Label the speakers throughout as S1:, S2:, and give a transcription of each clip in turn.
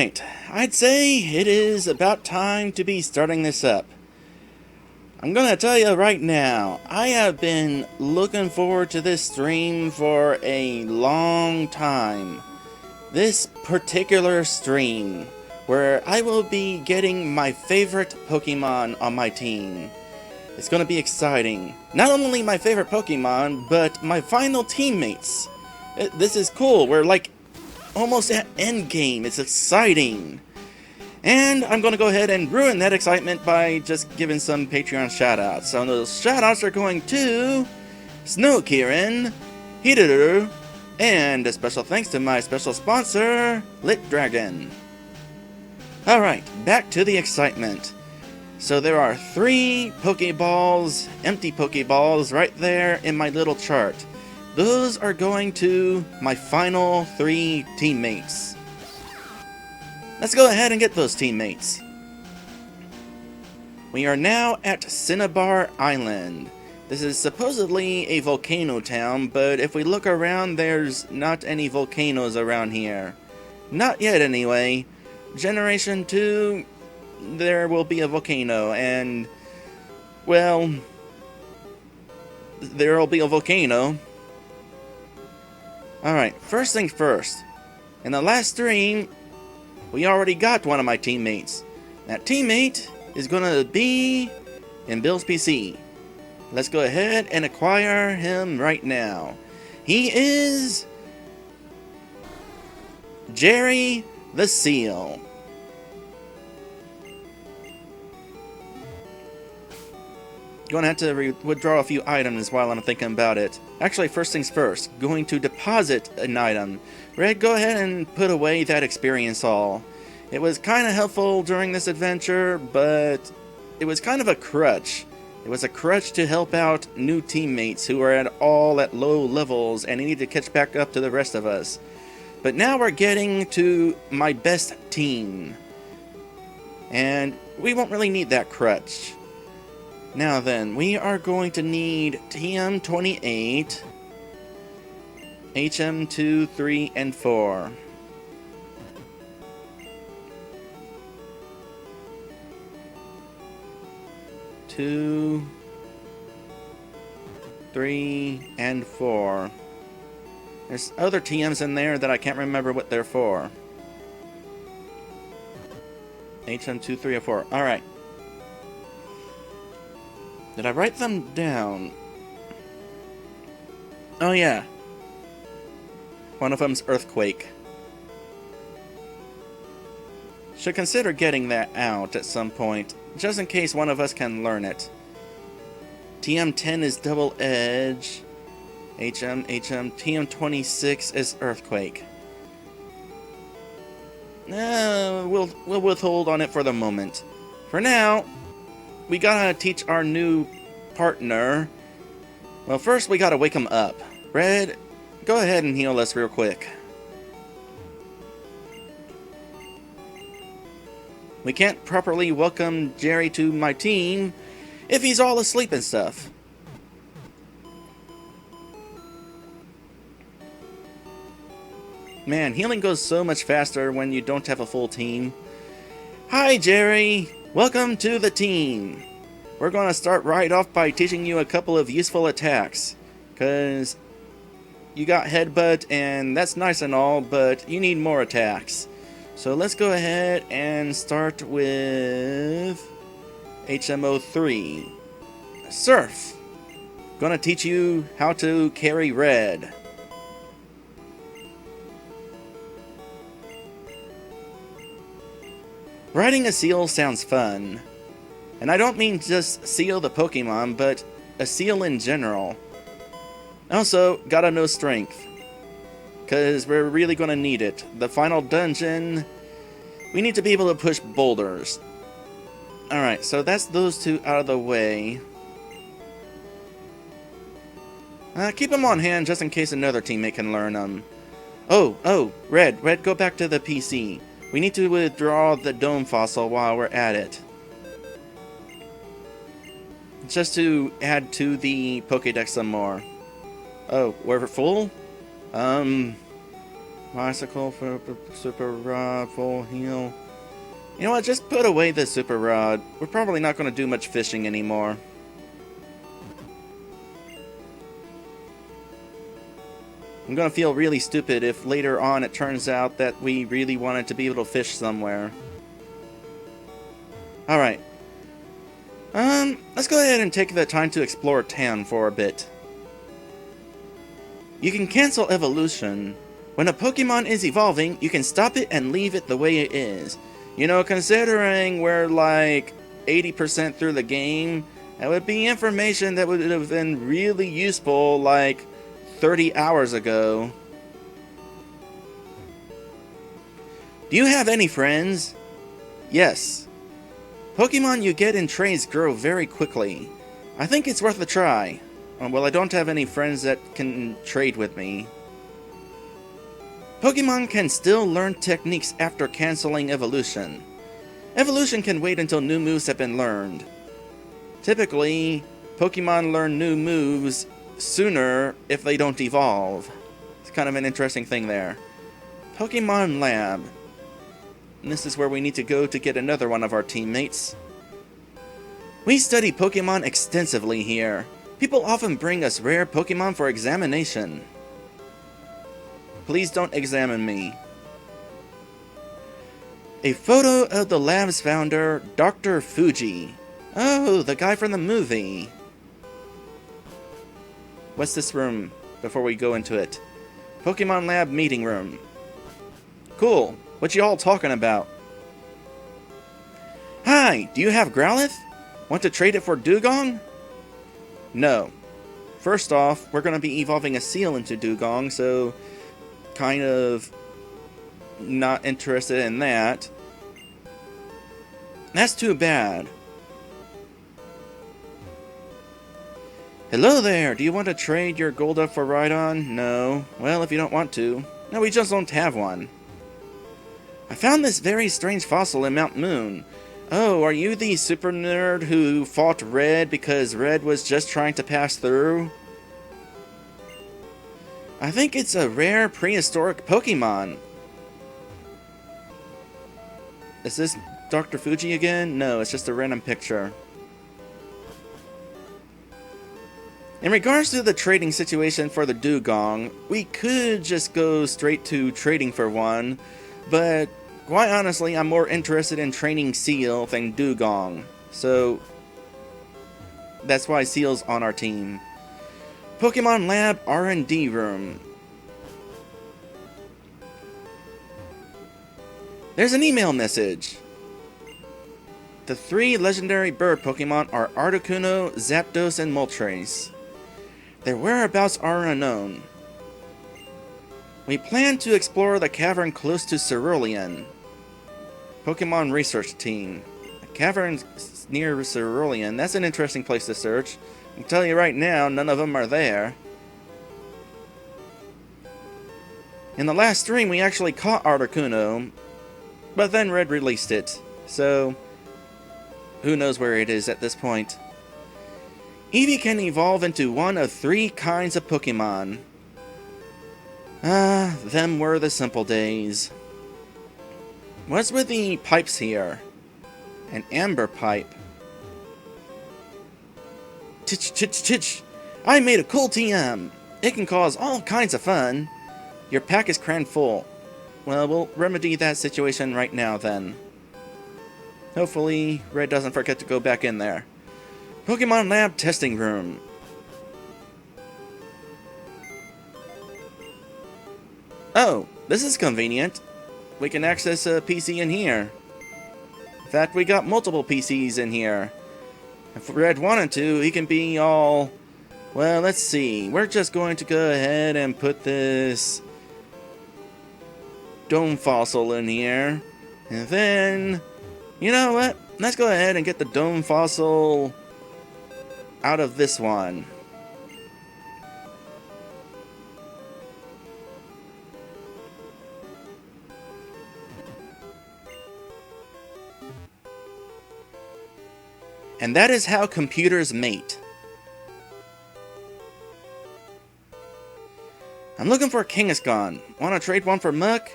S1: Alright, I'd say it is about time to be starting this up. I'm gonna tell you right now, I have been looking forward to this stream for a long time. This particular stream, where I will be getting my favorite Pokemon on my team. It's gonna be exciting. Not only my favorite Pokemon, but my final teammates. This is cool, we're like almost at endgame, it's exciting. And I'm going to go ahead and ruin that excitement by just giving some Patreon shoutouts. So those shoutouts are going to Snow Kieran, Hideru, and a special thanks to my special sponsor, Lit Dragon. Alright, back to the excitement. So there are 3 Pokeballs, empty Pokeballs, right there in my little chart. Those are going to my final 3 teammates. Let's go ahead and get those teammates. We are now at Cinnabar Island. This is supposedly a volcano town, but if we look around, there's not any volcanoes around here. Not yet, anyway. Generation 2, there will be a volcano, and, well, there will be a volcano. Alright, first things first. In the last stream, we already got one of my teammates. That teammate is gonna be in Bill's PC. Let's go ahead and acquire him right now. He is Jerry the Seal. Gonna have to withdraw a few items while I'm thinking about it. Actually, first things first, going to deposit an item. Red, go ahead and put away that experience all. It was kind of helpful during this adventure, but it was kind of a crutch. It was a crutch to help out new teammates who are all at low levels and need to catch back up to the rest of us. But now we're getting to my best team. And we won't really need that crutch. Now then, we are going to need TM28, HM2, 3, and 4. Two, 3, and 4. There's other TMs in there that I can't remember what they're for. HM2, 3, or 4. Alright. Did I write them down? Oh yeah. One of them's Earthquake. Should consider getting that out at some point, just in case one of us can learn it. TM10 is Double Edge. TM26 is Earthquake. We'll withhold on it for the moment. For now, we gotta teach our new partner. Well, first we gotta wake him up. Red, go ahead and heal us real quick. We can't properly welcome Jerry to my team if he's all asleep and stuff. Man, healing goes so much faster when you don't have a full team. Hi, Jerry! Welcome to the team! We're gonna start right off by teaching you a couple of useful attacks. Cause you got Headbutt and that's nice and all, but you need more attacks. So let's go ahead and start with HM03. Surf! Gonna teach you how to carry Red. Riding a seal sounds fun. And I don't mean just Seal the Pokemon, but a seal in general. Also, gotta know Strength. Because we're really gonna need it. The final dungeon, we need to be able to push boulders. Alright, so that's those 2 out of the way. Keep them on hand just in case another teammate can learn them. Oh, Red, go back to the PC. We need to withdraw the Dome Fossil while we're at it. Just to add to the Pokédex some more. Oh, we're full? Bicycle for super rod, full heal. You know what, just put away the super rod. We're probably not going to do much fishing anymore. I'm going to feel really stupid if later on it turns out that we really wanted to be able to fish somewhere. Alright. Let's go ahead and take the time to explore town for a bit. You can cancel evolution. When a Pokemon is evolving, you can stop it and leave it the way it is. You know, considering we're like 80% through the game, that would be information that would have been really useful like 30 hours ago. Do you have any friends? Yes. Pokemon you get in trades grow very quickly. I think it's worth a try. Well, I don't have any friends that can trade with me. Pokemon can still learn techniques after canceling evolution. Evolution can wait until new moves have been learned. Typically, Pokemon learn new moves sooner if they don't evolve. It's kind of an interesting thing there. Pokemon Lab. And this is where we need to go to get another one of our teammates. We study Pokemon extensively here. People often bring us rare Pokemon for examination. Please don't examine me. A photo of the lab's founder, Dr. Fuji. Oh, the guy from the movie. What's this room before we go into it? Pokemon Lab meeting room. Cool. What you all talking about? Hi, do you have Growlithe? Want to trade it for Dewgong? No. First off, we're going to be evolving a Seal into Dewgong, so kind of not interested in that. That's too bad. Hello there, do you want to trade your Golduck for Rhydon? No. Well, if you don't want to. No, we just don't have one. I found this very strange fossil in Mount Moon. Oh, are you the super nerd who fought Red because Red was just trying to pass through? I think it's a rare prehistoric Pokemon. Is this Dr. Fuji again? No, it's just a random picture. In regards to the trading situation for the Dewgong, we could just go straight to trading for one, but quite honestly, I'm more interested in training Seal than Dewgong, so that's why Seal's on our team. Pokemon Lab R&D Room. There's an email message. The 3 legendary bird Pokemon are Articuno, Zapdos, and Moltres. Their whereabouts are unknown. We plan to explore the cavern close to Cerulean. Pokemon Research Team. The cavern near Cerulean. That's an interesting place to search. I can tell you right now, none of them are there. In the last stream, we actually caught Articuno, but then Red released it, so who knows where it is at this point. Eevee can evolve into one of 3 kinds of Pokemon. Ah, them were the simple days. What's with the pipes here? An amber pipe. Titch, titch, titch. I made a cool TM. It can cause all kinds of fun. Your pack is crammed full. Well, we'll remedy that situation right now then. Hopefully, Red doesn't forget to go back in there. Pokemon Lab Testing Room. Oh, this is convenient. We can access a PC in here. In fact, we got multiple PCs in here. If Red wanted to, he can be all... Well, let's see. We're just going to go ahead and put this Dome Fossil in here. And then, you know what? Let's go ahead and get the Dome Fossil out of this one. And that is how computers mate. I'm looking for a Kangaskhan. Wanna trade one for Muck?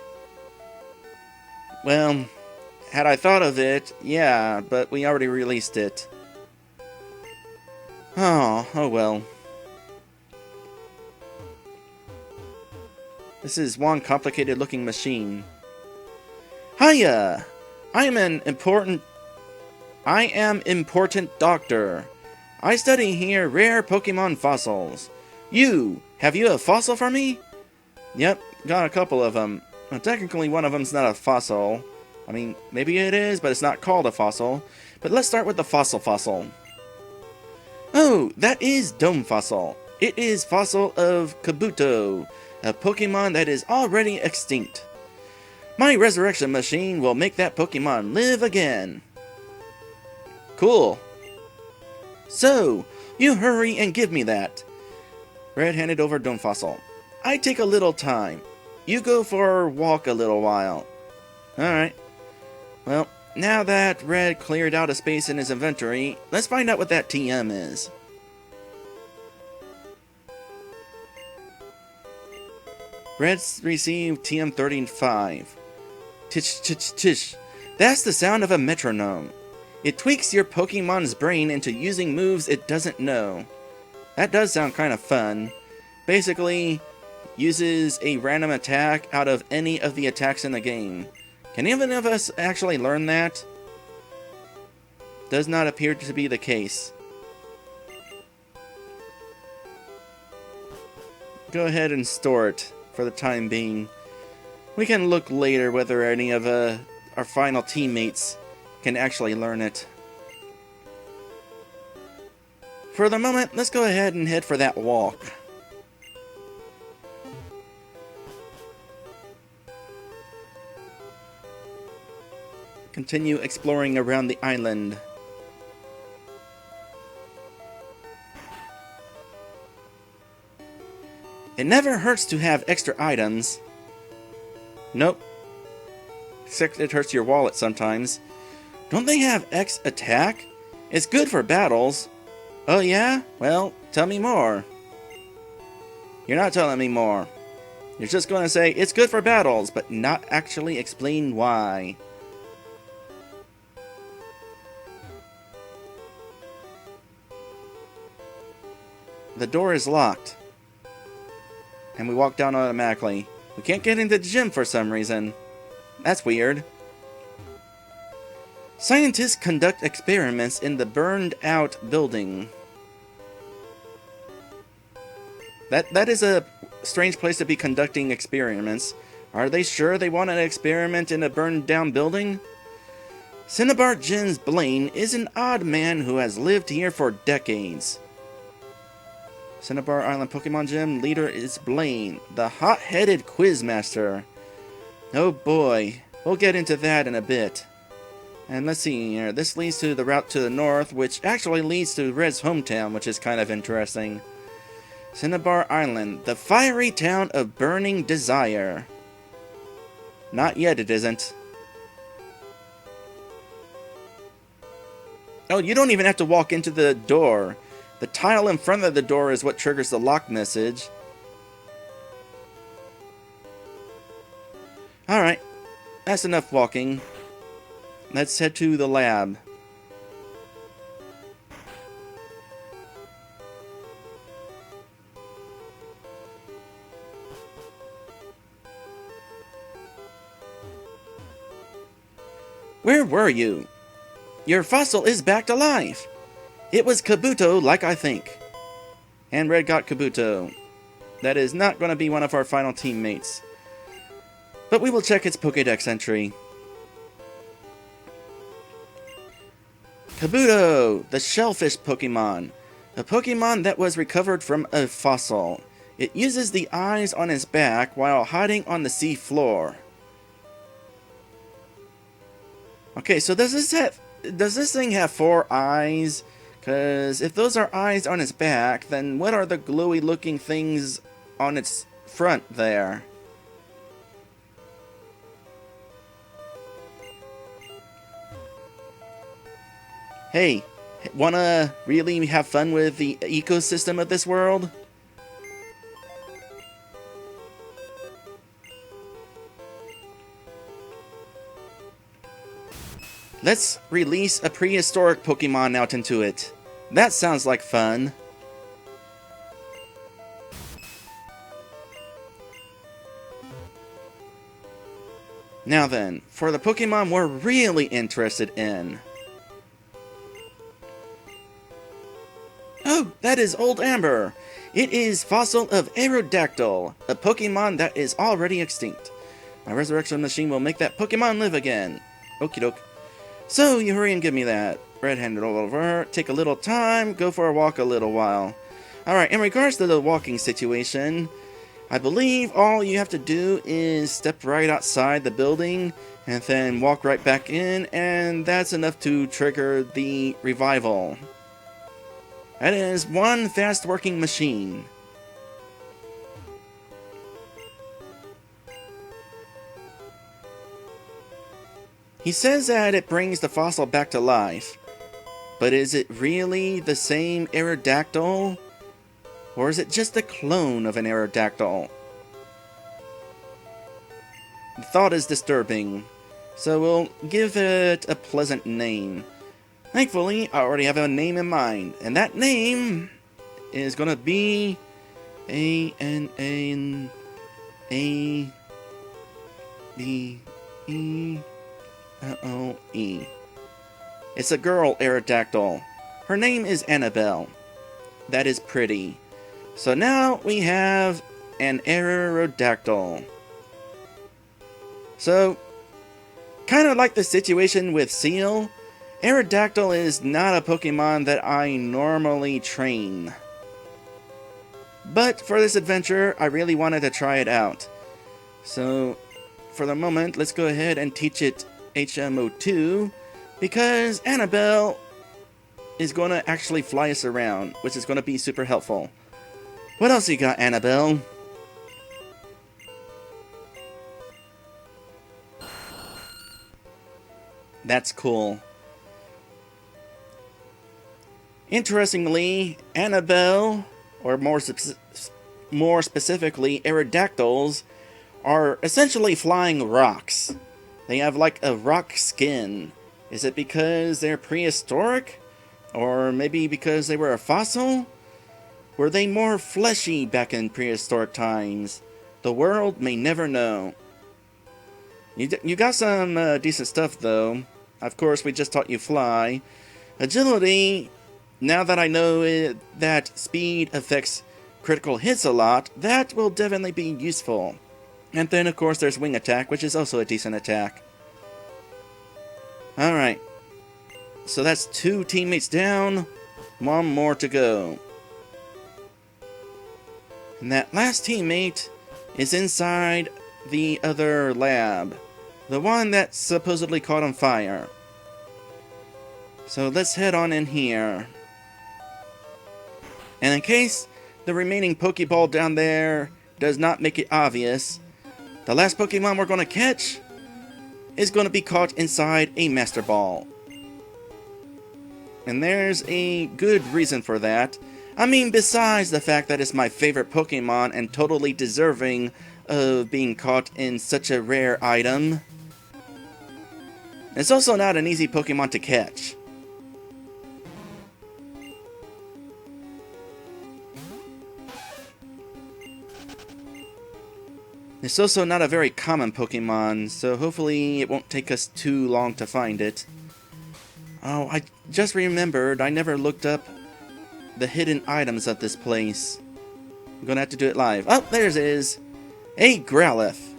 S1: Well, had I thought of it, yeah, but we already released it. Oh well. This is one complicated looking machine. Hiya! I am important doctor. I study here rare Pokemon fossils. Have you a fossil for me? Yep, got a couple of them. Well, technically one of them's not a fossil. I mean, maybe it is, but it's not called a fossil. But let's start with the fossil. Oh, that is Dome Fossil. It is fossil of Kabuto, a Pokemon that is already extinct. My resurrection machine will make that Pokemon live again. Cool. So, you hurry and give me that. Red handed over Dome Fossil. I take a little time. You go for a walk a little while. Alright. Well, now that Red cleared out a space in his inventory, let's find out what that TM is. Red's received TM35. Tish, tish, tish. That's the sound of a metronome. It tweaks your Pokemon's brain into using moves it doesn't know. That does sound kind of fun. Basically, uses a random attack out of any of the attacks in the game. Can any of us actually learn that? Does not appear to be the case. Go ahead and store it for the time being. We can look later whether any of our final teammates can actually learn it. For the moment, let's go ahead and head for that walk. Continue exploring around the island. It never hurts to have extra items. Nope. Except it hurts your wallet sometimes. Don't they have X attack? It's good for battles. Oh yeah? Well, tell me more. You're not telling me more. You're just going to say, it's good for battles, but not actually explain why. The door is locked. And we walk down automatically. We can't get into the gym for some reason. That's weird. Scientists conduct experiments in the burned out building. That is a strange place to be conducting experiments. Are they sure they want an experiment in a burned down building? Cinnabar Gym's Blaine is an odd man who has lived here for decades. Cinnabar Island Pokemon Gym leader is Blaine, the hot-headed quizmaster. Oh boy, we'll get into that in a bit. And let's see here, this leads to the route to the north, which actually leads to Red's hometown, which is kind of interesting. Cinnabar Island, the fiery town of burning desire. Not yet, it isn't. Oh, you don't even have to walk into the door. The tile in front of the door is what triggers the lock message. Alright, that's enough walking. Let's head to the lab. Where were you? Your fossil is back to life. It was Kabuto, like I think. And Red got Kabuto. That is not going to be one of our final teammates. But we will check its Pokédex entry. Kabuto, the shellfish Pokemon. A Pokemon that was recovered from a fossil. It uses the eyes on its back while hiding on the sea floor. Okay, so does this thing have 4 eyes? Because if those are eyes on its back, then what are the glowy looking things on its front there? Hey, wanna really have fun with the ecosystem of this world? Let's release a prehistoric Pokemon out into it. That sounds like fun. Now then, for the Pokemon we're really interested in. Oh, that is Old Amber! It is fossil of Aerodactyl, a Pokemon that is already extinct. My resurrection machine will make that Pokemon live again. Okie doke. So, you hurry and give me that. Red-handed over, take a little time, go for a walk a little while. Alright, in regards to the walking situation, I believe all you have to do is step right outside the building and then walk right back in, and that's enough to trigger the revival. That is one fast-working machine. He says that it brings the fossil back to life, but is it really the same Aerodactyl? Or is it just a clone of an Aerodactyl? The thought is disturbing, so we'll give it a pleasant name. Thankfully, I already have a name in mind, and that name is gonna be A-N-A-N-A-B-E-E. L-O-E. It's a girl Aerodactyl. Her name is Annabelle. That is pretty. So now we have an Aerodactyl. So, kind of like the situation with Seal, Aerodactyl is not a Pokemon that I normally train. But for this adventure, I really wanted to try it out. So, for the moment, let's go ahead and teach it HMO2, because Annabelle is going to actually fly us around, which is going to be super helpful. What else you got, Annabelle? That's cool. Interestingly, Annabelle, or more specifically, Aerodactyls, are essentially flying rocks. They have like a rock skin. Is it because they're prehistoric? Or maybe because they were a fossil? Were they more fleshy back in prehistoric times? The world may never know. You got some decent stuff though. Of course, we just taught you fly. Agility, now that I know that speed affects critical hits a lot, that will definitely be useful. And then, of course, there's Wing Attack, which is also a decent attack. Alright. So that's 2 teammates down, 1 more to go. And that last teammate is inside the other lab. The one that supposedly caught on fire. So let's head on in here. And in case the remaining Pokeball down there does not make it obvious, the last Pokemon we're going to catch is going to be caught inside a Master Ball. And there's a good reason for that. I mean, besides the fact that it's my favorite Pokemon and totally deserving of being caught in such a rare item, it's also not an easy Pokemon to catch. It's also not a very common Pokemon, so hopefully it won't take us too long to find it. Oh, I just remembered I never looked up the hidden items of this place. I'm gonna have to do it live. Oh, there's it is. A Growlithe.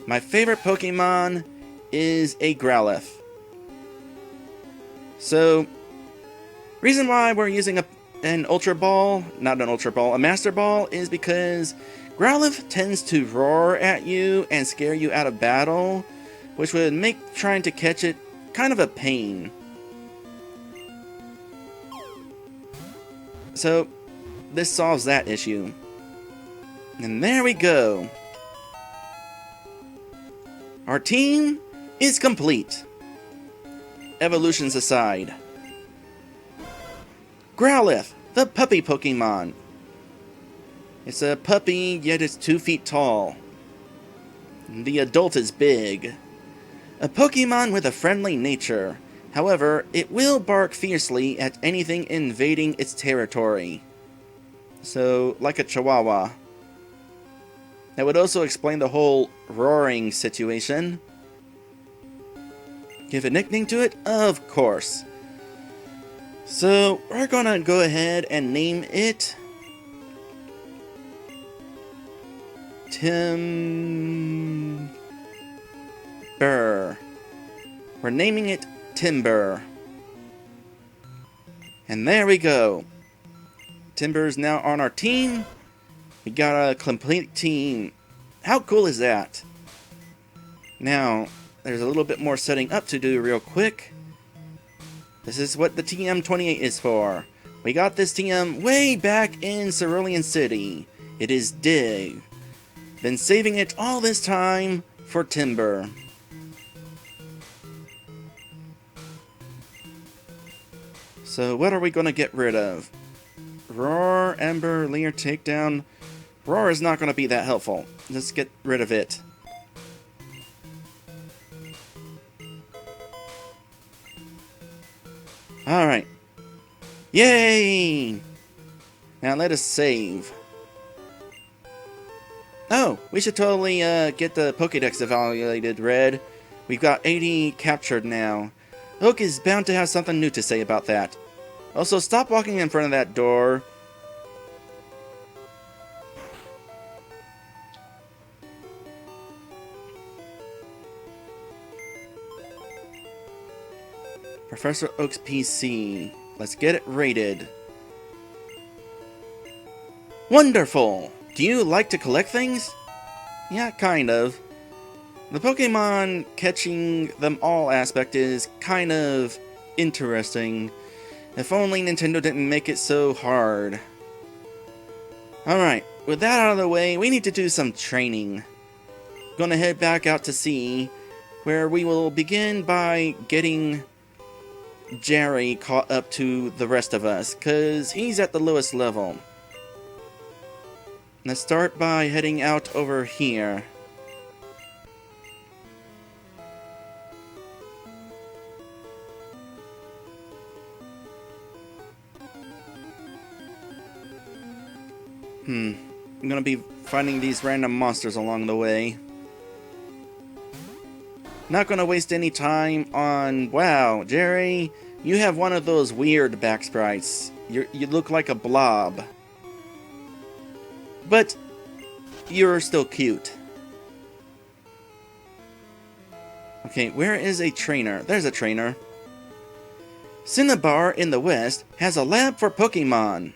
S1: My favorite Pokemon is a Growlithe. So, reason why we're using an Ultra Ball, not an Ultra Ball, a Master Ball, is because Growlithe tends to roar at you and scare you out of battle, which would make trying to catch it kind of a pain. So, this solves that issue. And there we go. Our team is complete. Evolutions aside. Growlithe, the puppy Pokemon. It's a puppy, yet it's 2 feet tall. The adult is big. A Pokemon with a friendly nature. However, it will bark fiercely at anything invading its territory. So, like a Chihuahua. That would also explain the whole roaring situation. Give a nickname to it? Of course. So, we're gonna go ahead and name it Timber. We're naming it Timber. And there we go. Timber's now on our team. We got a complete team. How cool is that? Now, there's a little bit more setting up to do real quick. This is what the TM28 is for. We got this TM way back in Cerulean City. It is Dig. Been saving it all this time for Timber. So what are we going to get rid of? Roar, Ember, Leer, Takedown. Roar is not going to be that helpful. Let's get rid of it. Alright. Yay! Now let us save. Oh, we should totally get the Pokédex evaluated, Red. We've got 80 captured now. Oak is bound to have something new to say about that. Also, stop walking in front of that door. Professor Oak's PC. Let's get it rated. Wonderful! Do you like to collect things? Yeah, kind of. The Pokemon catching them all aspect is kind of interesting. If only Nintendo didn't make it so hard. Alright, with that out of the way, we need to do some training. Gonna head back out to sea, where we will begin by getting Jerry caught up to the rest of us, cause he's at the lowest level. Let's start by heading out over here. I'm gonna be finding these random monsters along the way. Not gonna waste any time on... Wow, Jerry, you have one of those weird back sprites. You look like a blob. But you're still cute. Okay, where is a trainer? There's a trainer. Cinnabar in the west has a lab for Pokemon.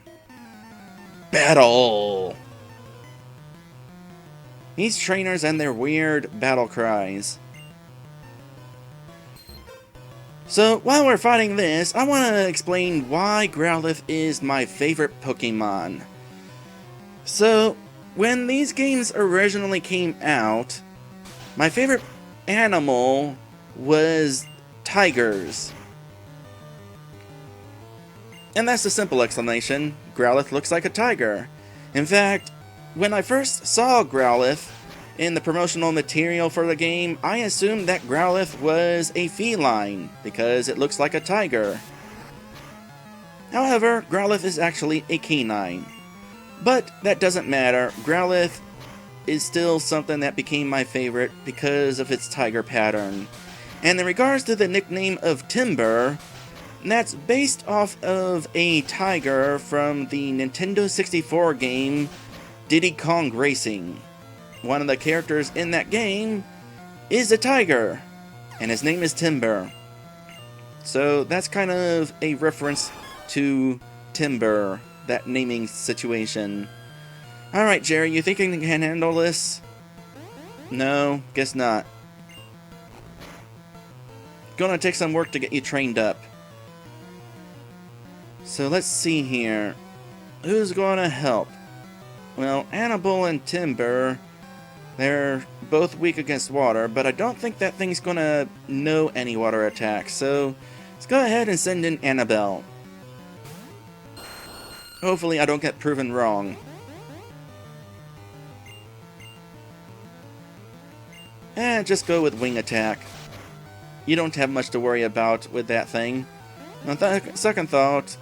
S1: Battle! These trainers and their weird battle cries. So, while we're fighting this, I want to explain why Growlithe is my favorite Pokemon. So, when these games originally came out, my favorite animal was tigers. And that's the simple explanation. Growlithe looks like a tiger. In fact, when I first saw Growlithe in the promotional material for the game, I assumed that Growlithe was a feline, because it looks like a tiger. However, Growlithe is actually a canine. But that doesn't matter. Growlithe is still something that became my favorite because of its tiger pattern. And in regards to the nickname of Timber, that's based off of a tiger from the Nintendo 64 game Diddy Kong Racing. One of the characters in that game is a tiger, and his name is Timber. So that's kind of a reference to Timber, that naming situation. Alright, Jerry, you think you can handle this? No, guess not. Gonna take some work to get you trained up. So let's see here. Who's gonna help? Well, Annabelle and Timber, they're both weak against water, but I don't think that thing's gonna know any water attacks, so let's go ahead and send in Annabelle. Hopefully I don't get proven wrong. And just go with Wing Attack. You don't have much to worry about with that thing. On second thought,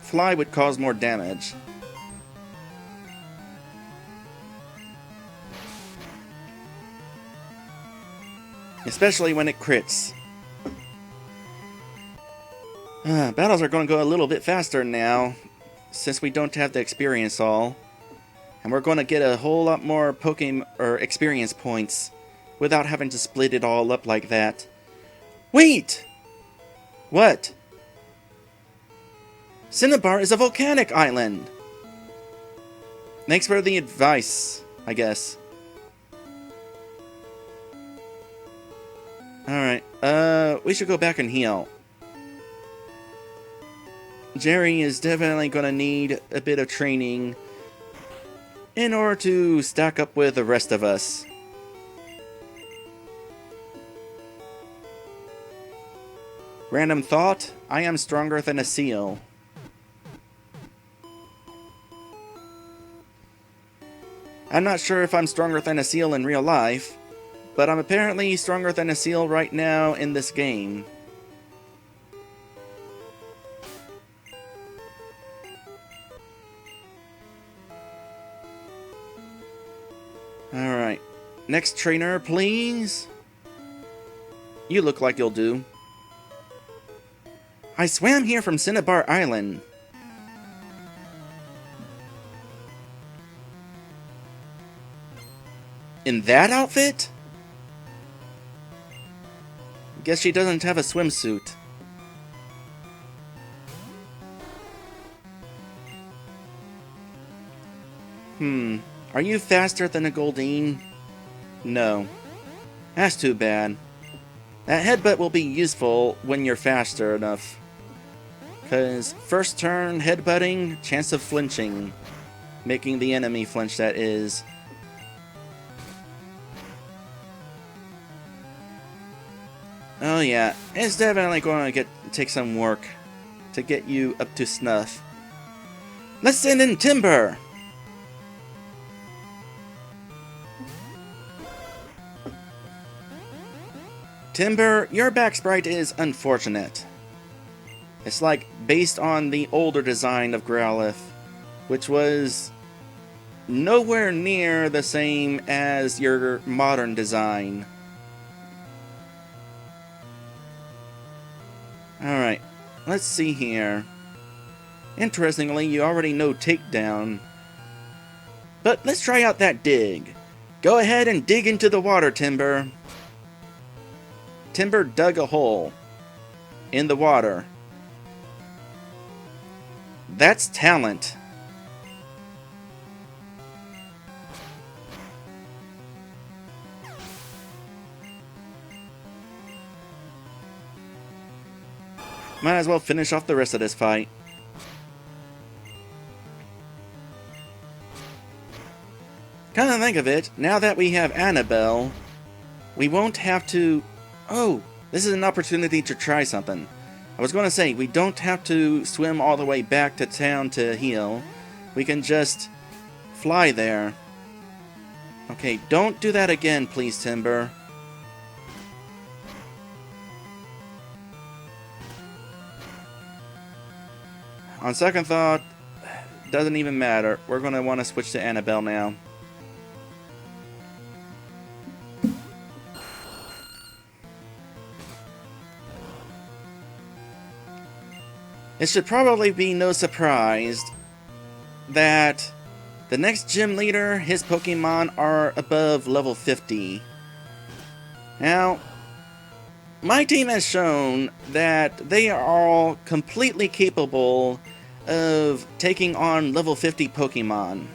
S1: Fly would cause more damage. Especially when it crits. Battles are going to go a little bit faster now, since we don't have the experience all. And we're going to get a whole lot more Pokemon or experience points without having to split it all up like that. Wait! What? Cinnabar is a volcanic island! Thanks for the advice, I guess. Alright, we should go back and heal. Jerry is definitely going to need a bit of training in order to stack up with the rest of us. Random thought, I am stronger than a seal. I'm not sure if I'm stronger than a seal in real life, but I'm apparently stronger than a seal right now in this game. Alright. Next trainer, please. You look like you'll do. I swam here from Cinnabar Island. In that outfit? Guess she doesn't have a swimsuit. Are you faster than a Goldeen? No. That's too bad. That headbutt will be useful when you're faster enough. Cause first turn headbutting, chance of flinching. Making the enemy flinch, that is. Oh yeah, it's definitely going to take some work to get you up to snuff. Let's send in Timburr! Timburr, your back sprite is unfortunate. It's like based on the older design of Growlithe, which was nowhere near the same as your modern design. Alright, let's see here. Interestingly, you already know Takedown. But let's try out that dig. Go ahead and dig into the water, Timburr. Timburr dug a hole in the water. That's talent. Might as well finish off the rest of this fight. Come to think of it, now that we have Annabelle, we won't have to... Oh, this is an opportunity to try something. I was going to say, we don't have to swim all the way back to town to heal. We can just fly there. Okay, don't do that again, please, Timburr. On second thought, doesn't even matter. We're going to want to switch to Annabelle now. It should probably be no surprise that the next gym leader, his Pokemon are above level 50. Now, my team has shown that they are all completely capable of taking on level 50 Pokemon.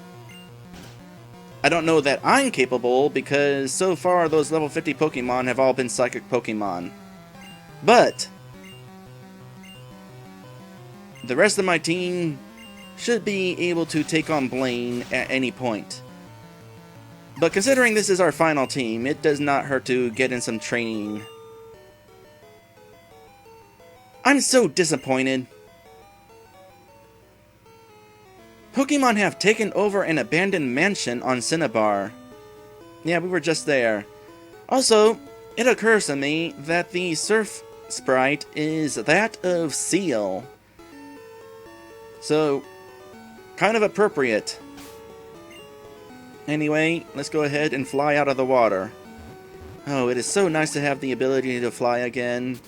S1: I don't know that I'm capable because so far those level 50 Pokemon have all been Psychic Pokemon. But the rest of my team should be able to take on Blaine at any point. But considering this is our final team, it does not hurt to get in some training. I'm so disappointed. Pokemon have taken over an abandoned mansion on Cinnabar. Yeah, we were just there. Also, it occurs to me that the surf sprite is that of Seal. So, kind of appropriate. Anyway, let's go ahead and fly out of the water. Oh, it is so nice to have the ability to fly again.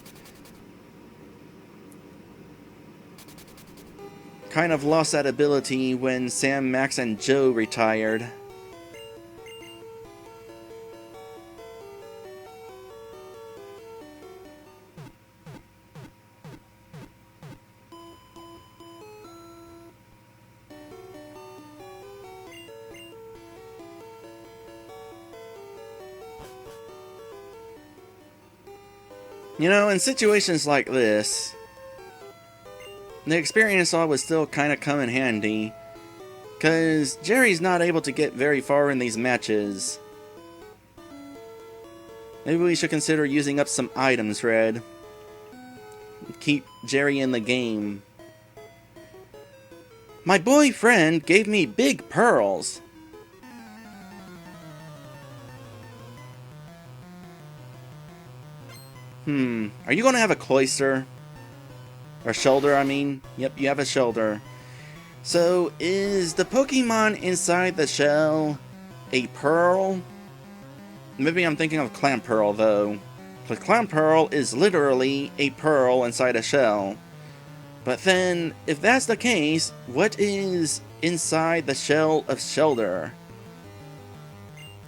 S1: Kind of lost that ability when Sam, Max, and Joe retired. You know, in situations like this, the experience all would still kind of come in handy, because Jerry's not able to get very far in these matches. Maybe we should consider using up some items, Red. Keep Jerry in the game. My boyfriend gave me big pearls. Are you gonna have a cloister? Or shoulder, I mean? Yep, you have a shoulder. So, is the Pokemon inside the shell a pearl? Maybe I'm thinking of Clamperl, though. But Clamperl is literally a pearl inside a shell. But then, if that's the case, what is inside the shell of Shellder?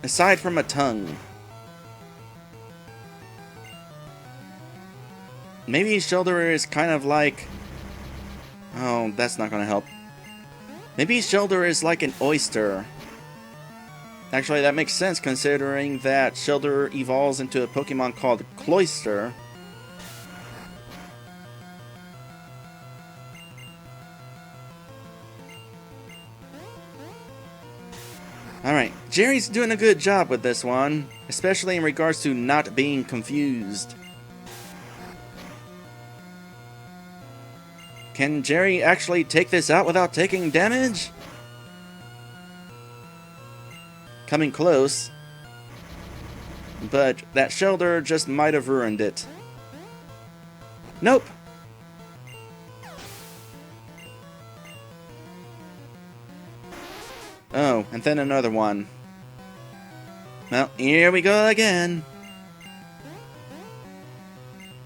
S1: Aside from a tongue. Maybe Shellder is kind of like... Oh, that's not gonna help. Maybe Shellder is like an oyster. Actually, that makes sense considering that Shellder evolves into a Pokemon called Cloyster. Alright, Jerry's doing a good job with this one, especially in regards to not being confused. Can Jerry actually take this out without taking damage? Coming close. But that Shellder just might have ruined it. Nope. Oh, and then another one. Well, here we go again.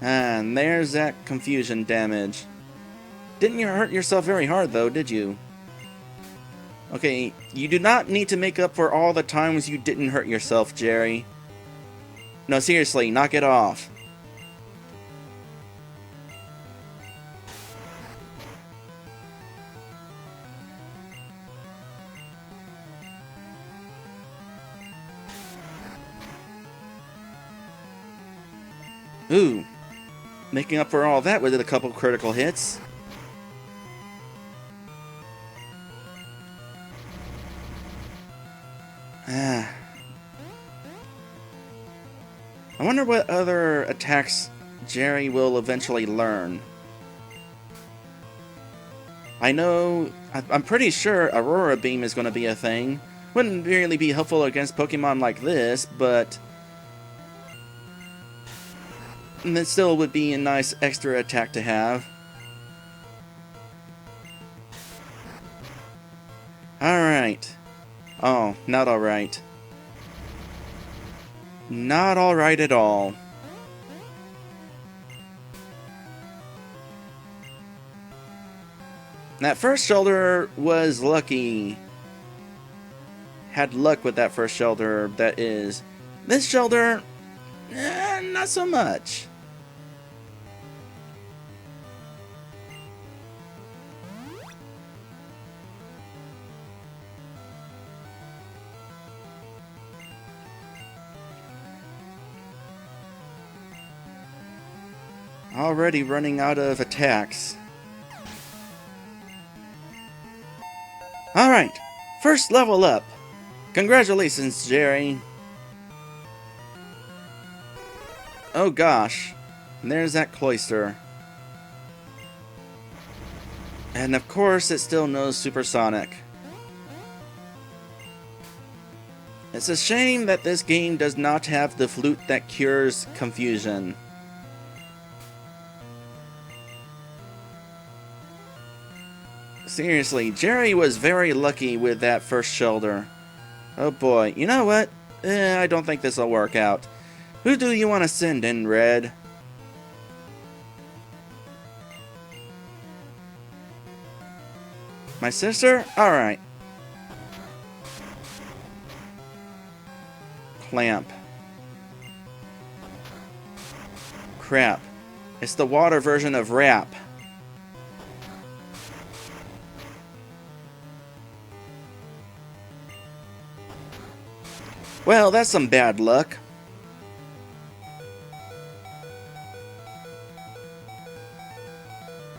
S1: And there's that confusion damage. Didn't you hurt yourself very hard, though, did you? Okay, you do not need to make up for all the times you didn't hurt yourself, Jerry. No, seriously, knock it off. Ooh, making up for all that with a couple critical hits. I wonder what other attacks Jerry will eventually learn. I'm pretty sure Aurora Beam is going to be a thing. Wouldn't really be helpful against Pokemon like this, but it still would be a nice extra attack to have. Alright. Oh, not alright. Not alright at all. That first Shellder was lucky. Had luck with that first Shellder, that is. This Shellder, not so much. Already running out of attacks. Alright, first level up. Congratulations, Jerry. Oh gosh, there's that Cloyster. And of course it still knows Supersonic. It's a shame that this game does not have the flute that cures confusion. Seriously, Jerry was very lucky with that first shoulder. Oh boy, you know what? I don't think this will work out. Who do you want to send in, Red? My sister? Alright. Clamp. Crap. It's the water version of rap. Well, that's some bad luck.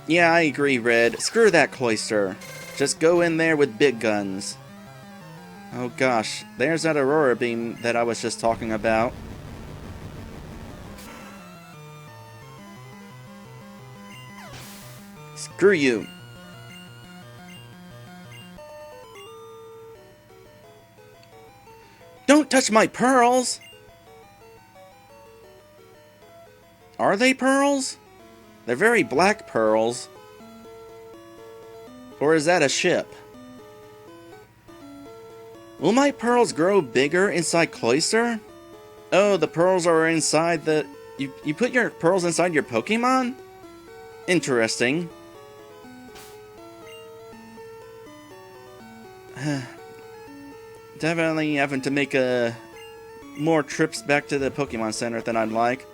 S1: Yeah, I agree, Red. Screw that Cloyster. Just go in there with big guns. Oh gosh, there's that Aurora Beam that I was just talking about. Screw you. Don't touch my pearls! Are they pearls? They're very black pearls. Or is that a ship? Will my pearls grow bigger inside Cloyster? Oh, the pearls are inside the... You put your pearls inside your Pokemon? Interesting. Definitely having to make more trips back to the Pokemon Center than I'd like.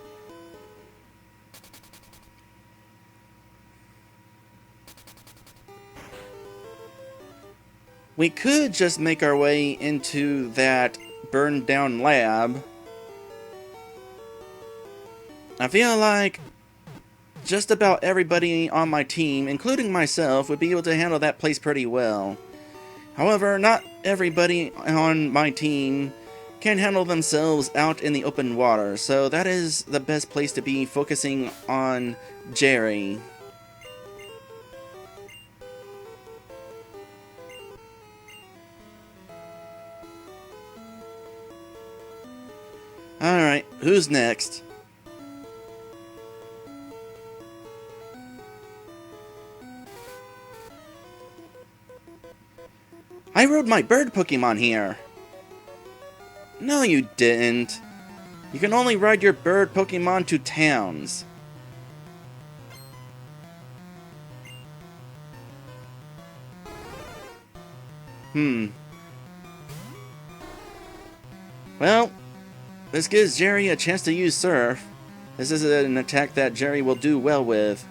S1: We could just make our way into that burned down lab. I feel like just about everybody on my team, including myself, would be able to handle that place pretty well. However, not everybody on my team can handle themselves out in the open water, so that is the best place to be focusing on Jerry. Alright, who's next? I rode my bird Pokemon here! No, you didn't. You can only ride your bird Pokemon to towns. Well, this gives Jerry a chance to use Surf. This is an attack that Jerry will do well with.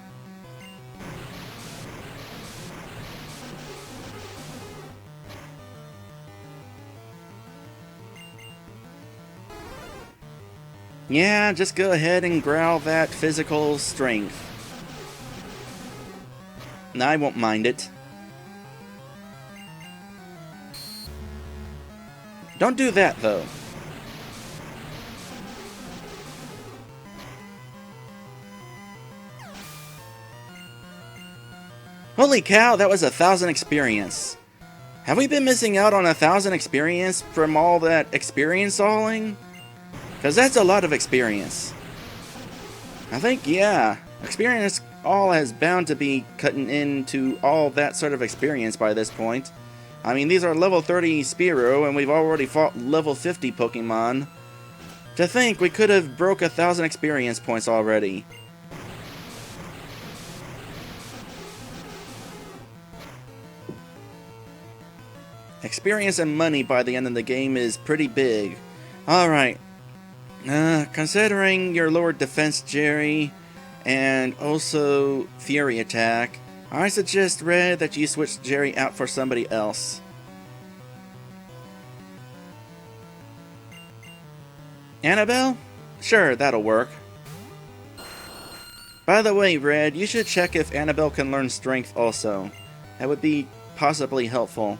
S1: Yeah, just go ahead and growl that physical strength. I won't mind it. Don't do that, though. Holy cow, that was 1,000 experience. Have we been missing out on 1,000 experience from all that experience alling? Because that's a lot of experience. I think, yeah, experience all has bound to be cutting into all that sort of experience by this point. I mean, these are level 30 Spearow, and we've already fought level 50 Pokemon. To think we could have broke 1,000 experience points already. Experience and money by the end of the game is pretty big. Alright. Considering your lower defense, Jerry, and also Fury Attack, I suggest, Red, that you switch Jerry out for somebody else. Annabelle? Sure, that'll work. By the way, Red, you should check if Annabelle can learn Strength also. That would be possibly helpful.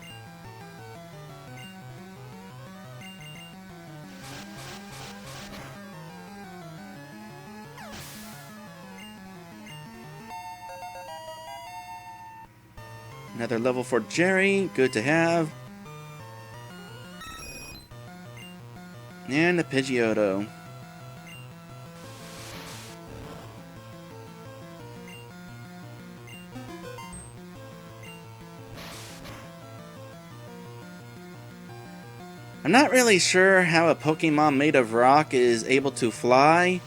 S1: Another level for Jerry, good to have. And a Pidgeotto. I'm not really sure how a Pokemon made of rock is able to fly.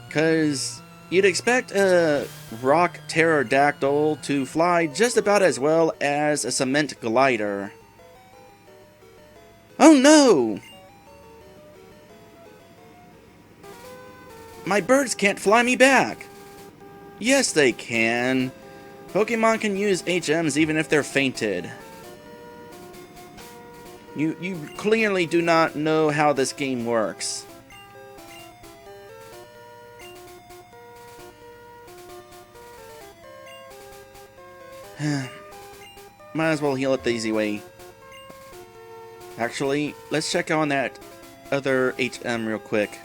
S1: Because you'd expect a rock pterodactyl to fly just about as well as a cement glider. Oh no! My birds can't fly me back! Yes, they can. Pokemon can use HMs even if they're fainted. You clearly do not know how this game works. Might as well heal it the easy way. Actually, let's check on that other HM real quick.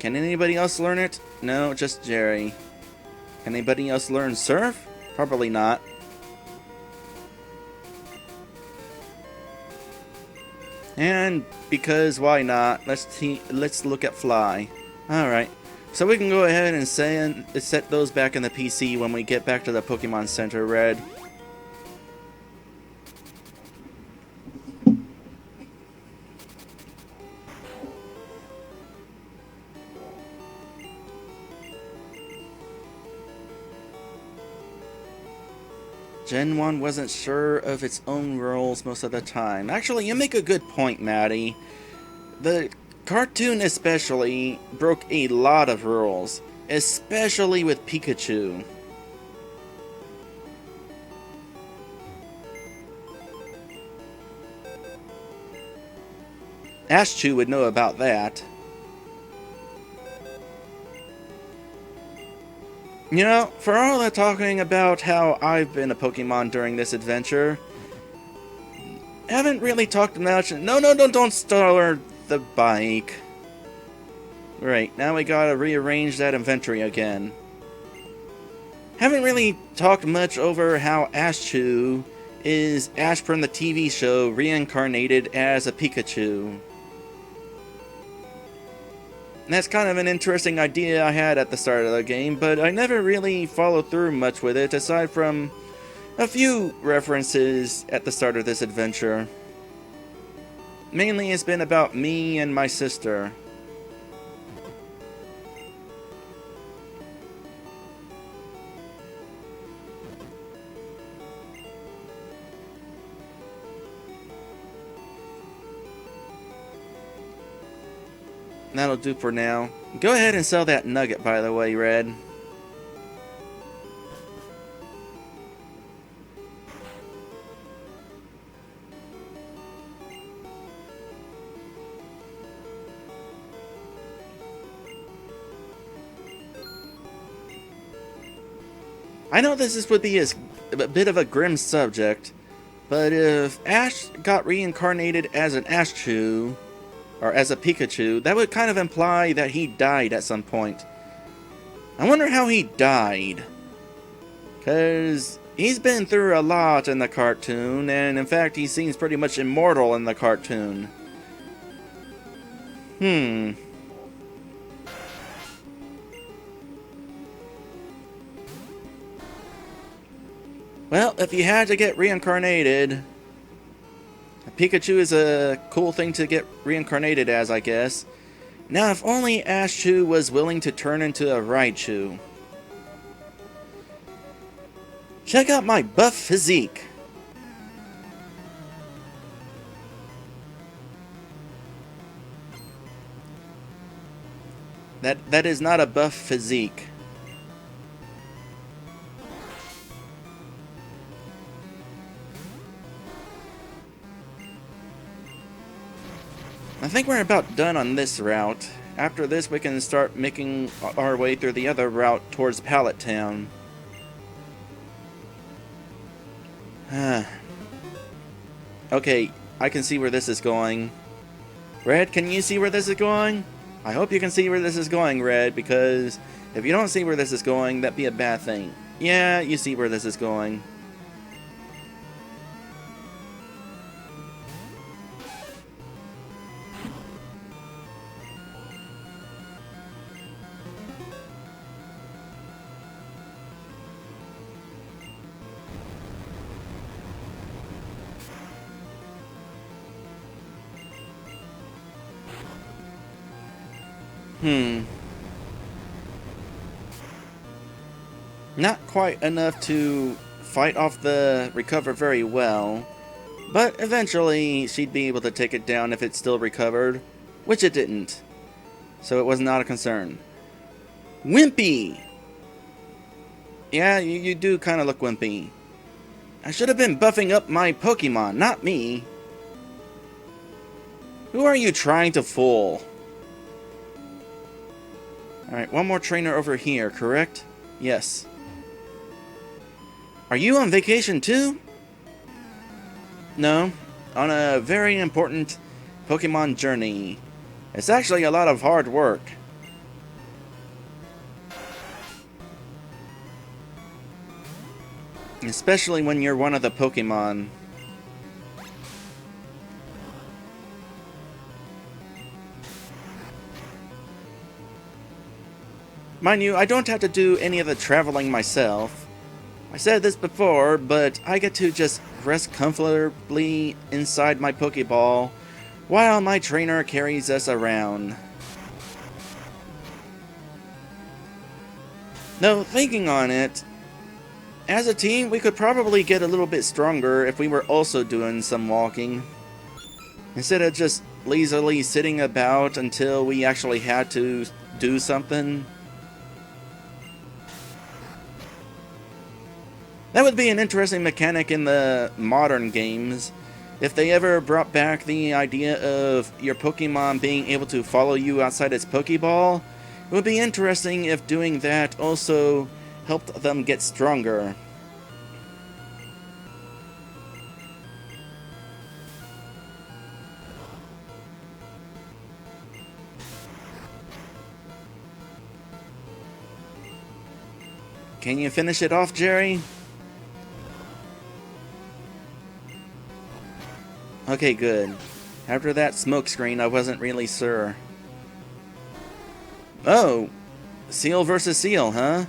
S1: Can anybody else learn it? No, just Jerry. Can anybody else learn Surf? Probably not. And because why not? Let's look at Fly. All right. So we can go ahead and set those back in the PC when we get back to the Pokemon Center, Red. Gen 1 wasn't sure of its own rules most of the time. Actually, you make a good point, Maddie. The cartoon especially broke a lot of rules, especially with Pikachu. Ashchu would know about that. You know, for all the talking about how I've been a Pokemon during this adventure, haven't really talked much. No, don't start the bike. Right, now we gotta rearrange that inventory again. Haven't really talked much over how Ashchu is Ash from the TV show reincarnated as a Pikachu. That's kind of an interesting idea I had at the start of the game, but I never really followed through much with it, aside from a few references at the start of this adventure. Mainly it's been about me and my sister. That'll do for now. Go ahead and sell that nugget, by the way, Red. I know this would be a bit of a grim subject, but if Ash got reincarnated as an Ashchu, or as a Pikachu, that would kind of imply that he died at some point. I wonder how he died. Because he's been through a lot in the cartoon, and in fact he seems pretty much immortal in the cartoon. Well, if you had to get reincarnated, Pikachu is a cool thing to get reincarnated as, I guess. Now, if only Ashchu was willing to turn into a Raichu. Check out my buff physique. That is not a buff physique. I think we're about done on this route. After this, we can start making our way through the other route towards Pallet Town. Okay, I can see where this is going. Red, can you see where this is going? I hope you can see where this is going, Red, because if you don't see where this is going, that'd be a bad thing. Yeah, you see where this is going. Hmm. Not quite enough to fight off the recover very well, but eventually she'd be able to take it down if it still recovered, which it didn't. So it was not a concern. Wimpy! Yeah, you do kind of look wimpy. I should have been buffing up my Pokemon, not me. Who are you trying to fool? Alright, one more trainer over here, correct? Yes. Are you on vacation too? No, on a very important Pokemon journey. It's actually a lot of hard work. Especially when you're one of the Pokemon. Mind you, I don't have to do any of the traveling myself. I said this before, but I get to just rest comfortably inside my Pokeball while my trainer carries us around. Though, thinking on it, as a team, we could probably get a little bit stronger if we were also doing some walking. Instead of just lazily sitting about until we actually had to do something. That would be an interesting mechanic in the modern games. If they ever brought back the idea of your Pokemon being able to follow you outside its Pokeball, it would be interesting if doing that also helped them get stronger. Can you finish it off, Jerry? Okay, good. After that smokescreen, I wasn't really sure. Oh! Seal versus Seal, huh?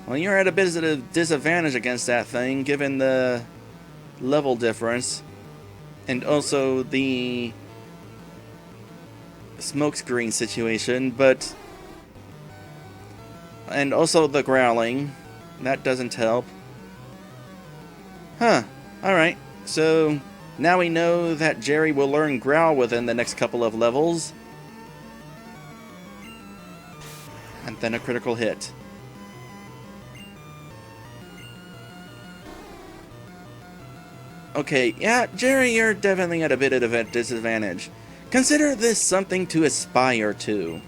S1: Well, you're at a bit of a disadvantage against that thing, given the level difference. And also the smokescreen situation, but... And also the growling. That doesn't help. Huh. Alright, so... Now we know that Jerry will learn Growl within the next couple of levels. And then a critical hit. Okay, yeah, Jerry, you're definitely at a bit of a disadvantage. Consider this something to aspire to.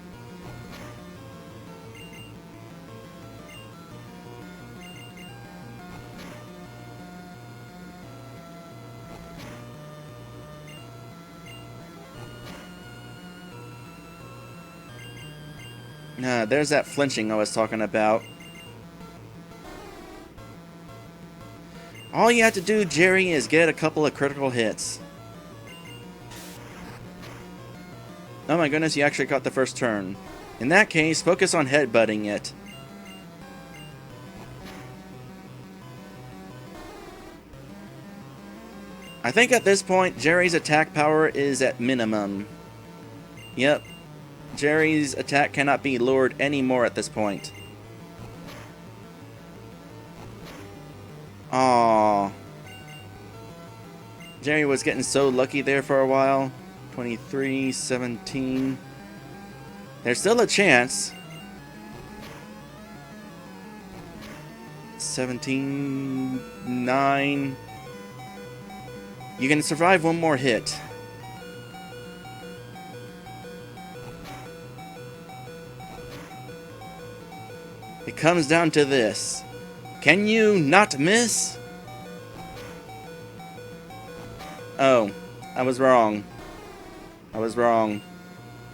S1: There's that flinching I was talking about. All you have to do, Jerry, is get a couple of critical hits. Oh my goodness, you actually caught the first turn. In that case, focus on headbutting it. I think at this point, Jerry's attack power is at minimum. Yep. Jerry's attack cannot be lured anymore at this point. Aww. Jerry was getting so lucky there for a while. 23, 17. There's still a chance. 17, 9. You can survive one more hit. It comes down to this. Can you not miss? Oh, I was wrong. I was wrong.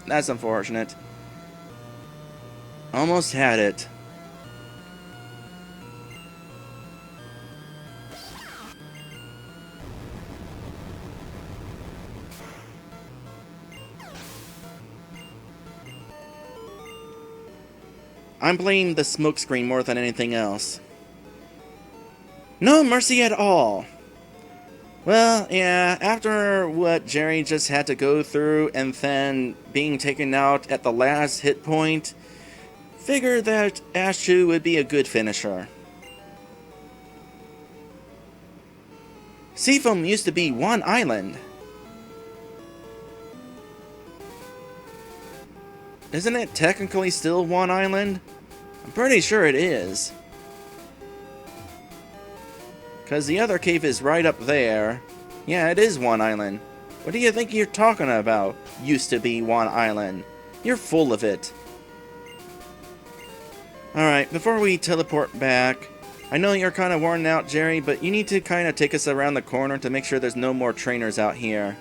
S1: That's unfortunate. Almost had it. I'm playing the smokescreen more than anything else. No mercy at all. Well, yeah, after what Jerry just had to go through and then being taken out at the last hit point, figured that Ashu would be a good finisher. Seafoam used to be one island. Isn't it technically still one island? I'm pretty sure it is. Because the other cave is right up there. Yeah, it is one island. What do you think you're talking about? Used to be one island. You're full of it. Alright, before we teleport back, I know you're kind of worn out, Jerry, but you need to kind of take us around the corner to make sure there's no more trainers out here.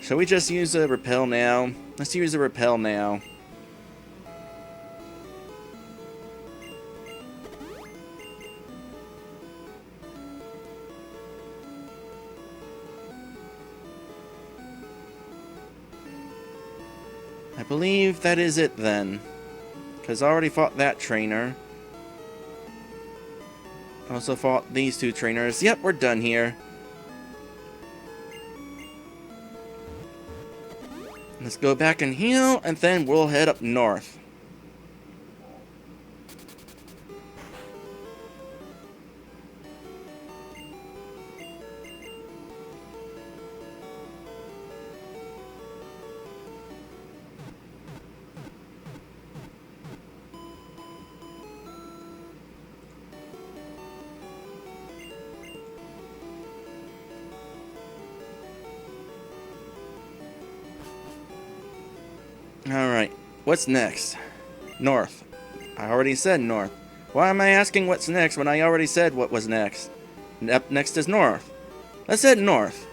S1: Shall we just use a repel now? Let's use a repel now. I believe that is it then. Because I already fought that trainer. Also fought these two trainers. Yep, we're done here. Let's go back and heal, and then we'll head up north. Alright, what's next? North. I already said north. Why am I asking what's next when I already said what was next? Up next is north. Let's head north.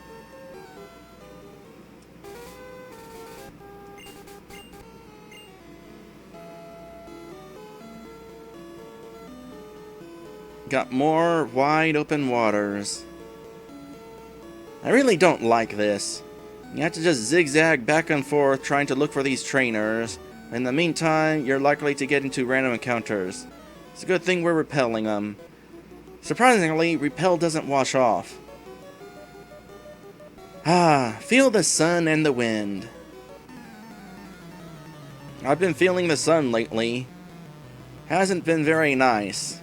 S1: Got more wide open waters. I really don't like this. You have to just zigzag back and forth trying to look for these trainers. In the meantime, you're likely to get into random encounters. It's a good thing we're repelling them. Surprisingly, repel doesn't wash off. Ah, feel the sun and the wind. I've been feeling the sun lately. Hasn't been very nice.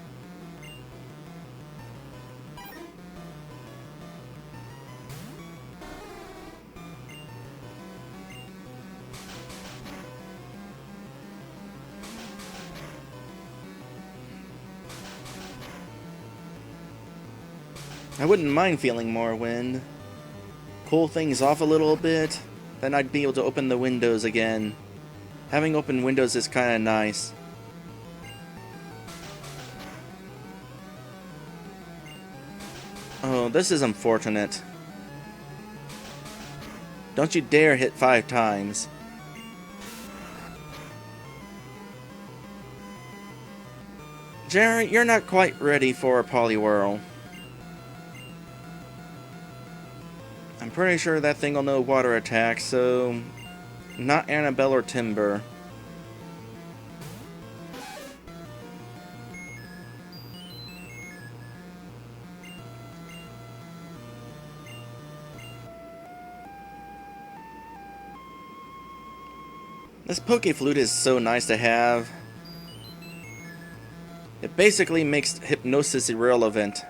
S1: I wouldn't mind feeling more wind. Cool things off a little bit, then I'd be able to open the windows again. Having open windows is kinda nice. Oh, this is unfortunate. Don't you dare hit 5 times. Jerry, you're not quite ready for a Poliwhirl. I'm pretty sure that thing will know water attacks, so not Annabelle or Timber. This Pokeflute is so nice to have. It basically makes hypnosis irrelevant.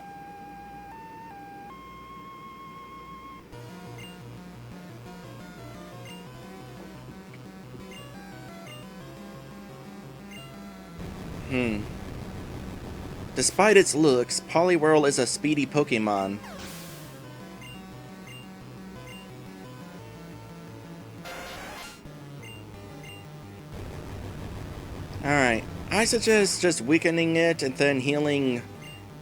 S1: Despite its looks, Poliwhirl is a speedy Pokemon. Alright, I suggest just weakening it and then healing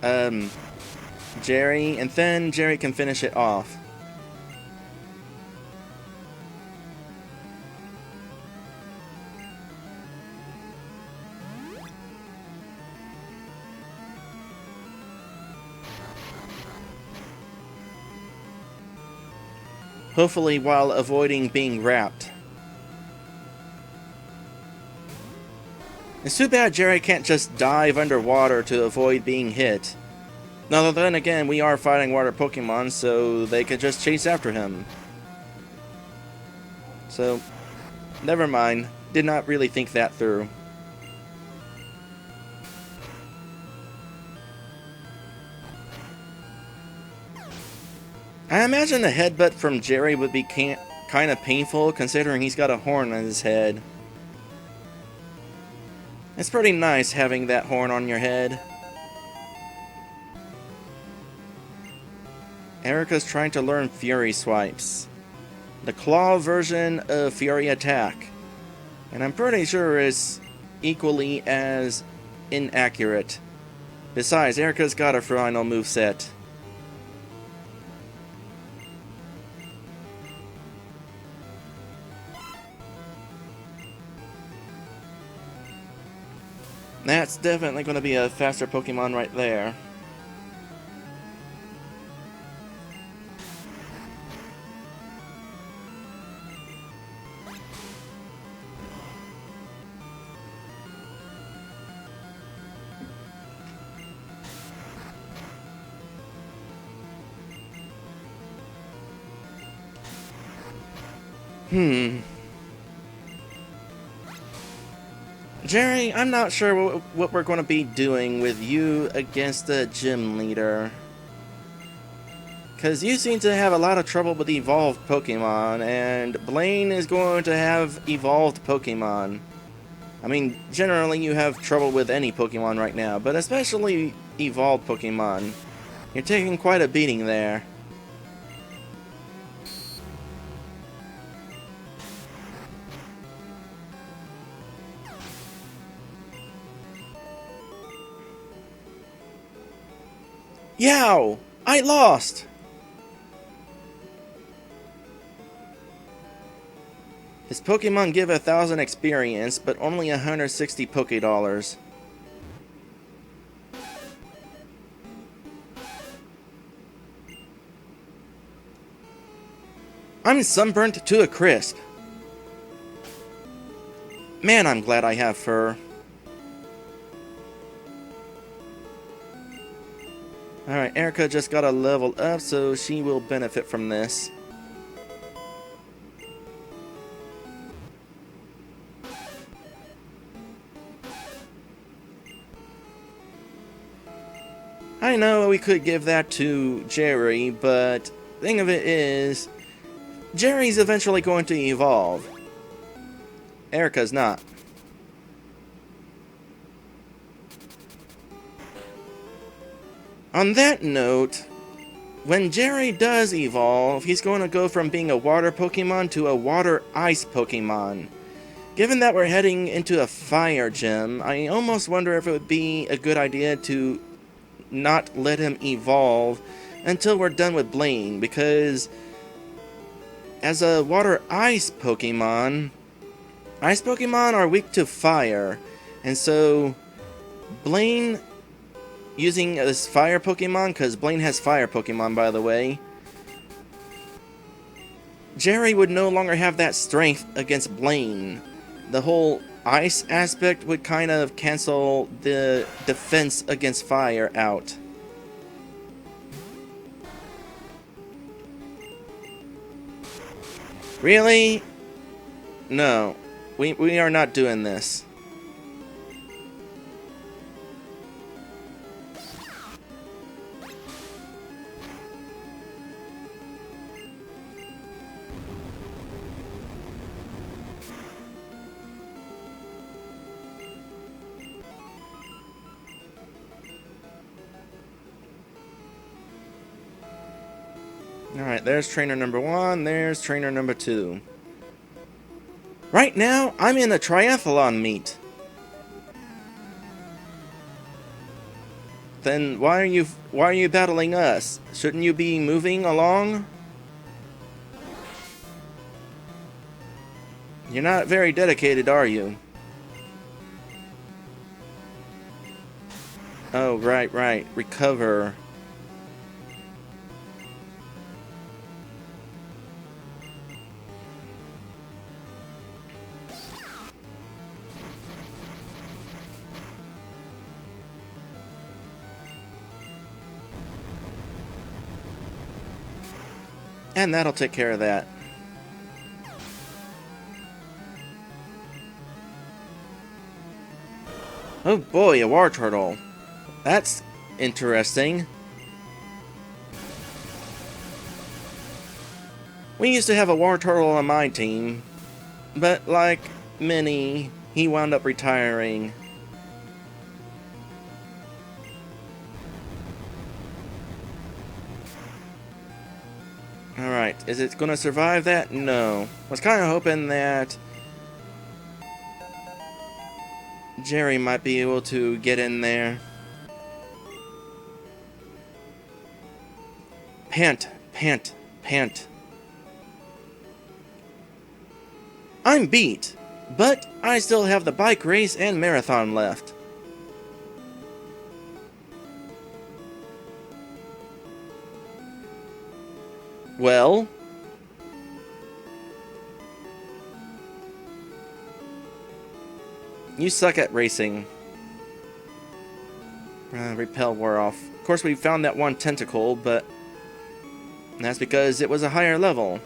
S1: Jerry, and then Jerry can finish it off. Hopefully while avoiding being wrapped. It's too bad Jerry can't just dive underwater to avoid being hit. Now then again, we are fighting water Pokemon, so they could just chase after him. So, never mind. Did not really think that through. I imagine a headbutt from Jerry would be kind of painful, considering he's got a horn on his head. It's pretty nice having that horn on your head. Erica's trying to learn Fury Swipes, the claw version of Fury Attack, and I'm pretty sure it's equally as inaccurate. Besides, Erica's got a final moveset. That's definitely going to be a faster Pokemon right there. Jerry, I'm not sure what we're going to be doing with you against the gym leader. Because you seem to have a lot of trouble with evolved Pokemon, and Blaine is going to have evolved Pokemon. I mean, generally you have trouble with any Pokemon right now, but especially evolved Pokemon. You're taking quite a beating there. Yow! I lost! His Pokemon give 1,000 experience, but only 160 Pokédollars. I'm sunburnt to a crisp. Man, I'm glad I have fur. Alright, Erica just got a level up, so she will benefit from this. I know we could give that to Jerry, but the thing of it is, Jerry's eventually going to evolve. Erica's not. On that note, when Jerry does evolve, he's going to go from being a water Pokemon to a water-ice Pokemon. Given that we're heading into a fire gym, I almost wonder if it would be a good idea to not let him evolve until we're done with Blaine, because as a water-ice Pokemon, ice Pokemon are weak to fire, and so Blaine using this fire Pokemon, because Blaine has fire Pokemon, by the way, Jerry would no longer have that strength against Blaine. The whole ice aspect would kind of cancel the defense against fire out. Really? No. We are not doing this. Alright, there's trainer number 1, there's trainer number 2. Right now, I'm in a triathlon meet. Then why are you battling us? Shouldn't you be moving along? You're not very dedicated, are you? Oh, right. Recover. And that'll take care of that. Oh boy, a war turtle. That's interesting. We used to have a war turtle on my team, but like many, he wound up retiring. Alright, is it gonna survive that? No. I was kinda hoping that Jerry might be able to get in there. Pant, pant, pant. I'm beat, but I still have the bike race and marathon left. Well, you suck at racing. Repel wore off. Of course, we found that one tentacle, but that's because it was a higher level.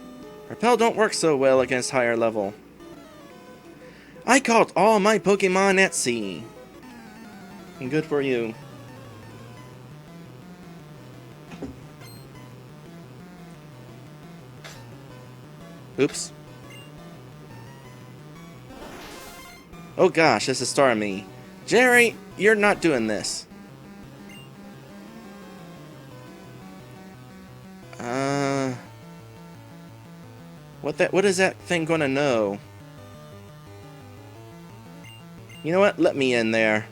S1: Repel don't work so well against higher level. I caught all my Pokemon at sea. Good for you. Oops. Oh gosh, this is Starmie. Jerry, you're not doing this. What is that thing gonna know? You know what? Let me in there.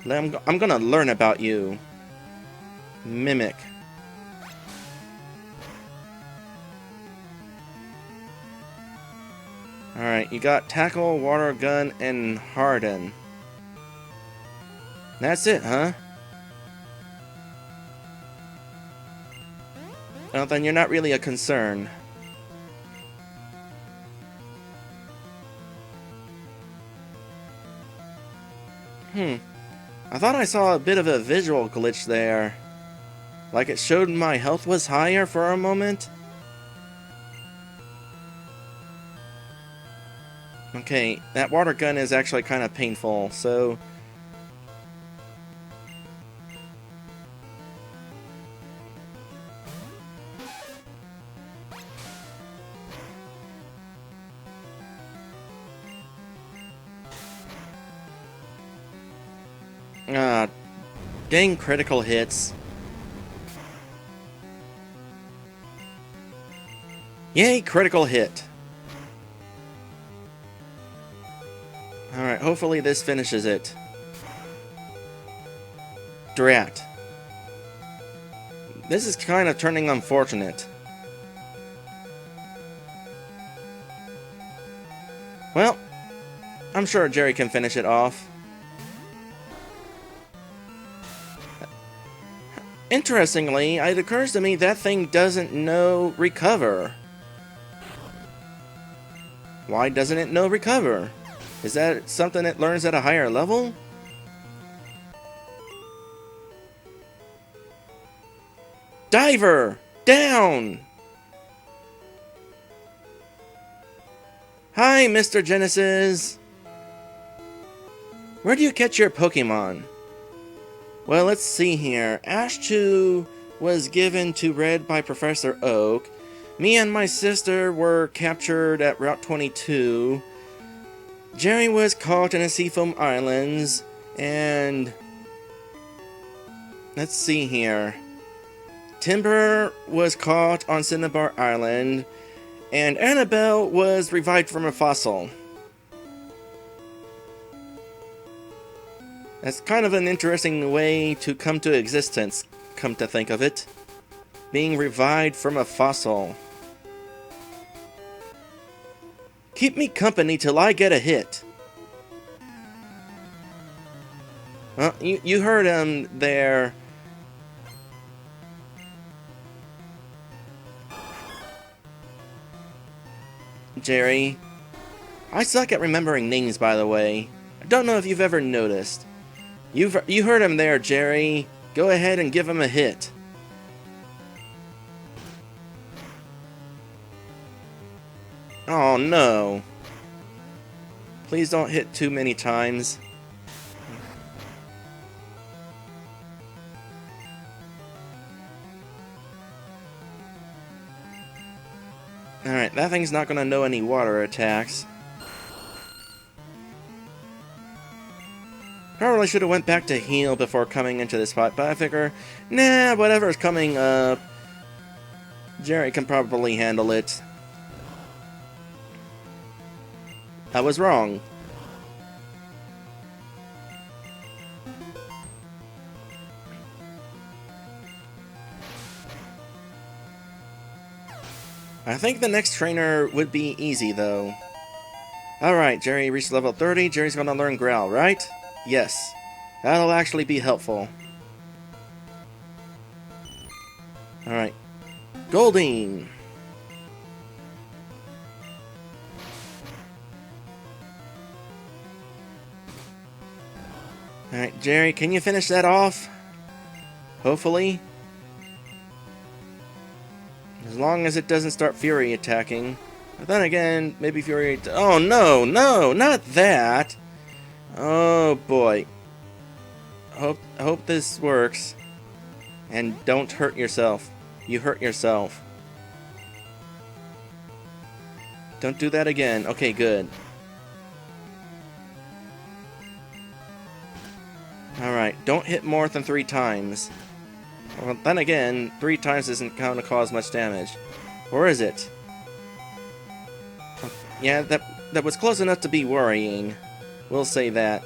S1: I'm gonna learn about you. Mimic. Alright, you got Tackle, Water Gun, and Harden. That's it, huh? Well, then you're not really a concern. I thought I saw a bit of a visual glitch there. Like it showed my health was higher for a moment. Okay, that water gun is actually kind of painful, so... dang critical hits. Yay, critical hit. Alright, hopefully this finishes it. Drat. This is kind of turning unfortunate. Well, I'm sure Jerry can finish it off. Interestingly, it occurs to me that thing doesn't know recover. Why doesn't it know recover? Is that something it learns at a higher level? Diver! Down! Hi, Mr. Genesis! Where do you catch your Pokemon? Well, let's see here. Ashchew was given to Red by Professor Oak. Me and my sister were captured at Route 22. Jerry was caught in the Seafoam Islands. And... let's see here. Timber was caught on Cinnabar Island. And Annabelle was revived from a fossil. That's kind of an interesting way to come to existence, come to think of it. Being revived from a fossil. Keep me company till I get a hit. Well, you heard him there. Jerry. I suck at remembering names, by the way. I don't know if you've ever noticed. You heard him there, Jerry. Go ahead and give him a hit. Oh no. Please don't hit too many times. Alright, that thing's not gonna know any water attacks. Probably should have went back to heal before coming into this fight, but I figure, nah, whatever's coming up, Jerry can probably handle it. I was wrong. I think the next trainer would be easy, though. Alright, Jerry reached level 30. Jerry's gonna learn Growl, right? Yes. That'll actually be helpful. Alright. Goldeen! Alright, Jerry, can you finish that off? Hopefully. As long as it doesn't start Fury attacking. But then again, maybe Fury... Oh, no, no, not that! Oh, boy. Hope this works. And don't hurt yourself. You hurt yourself. Don't do that again. Okay, good. Alright, don't hit more than 3 times. Well, then again, 3 times isn't going to cause much damage. Or is it? Yeah, that was close enough to be worrying. We'll say that.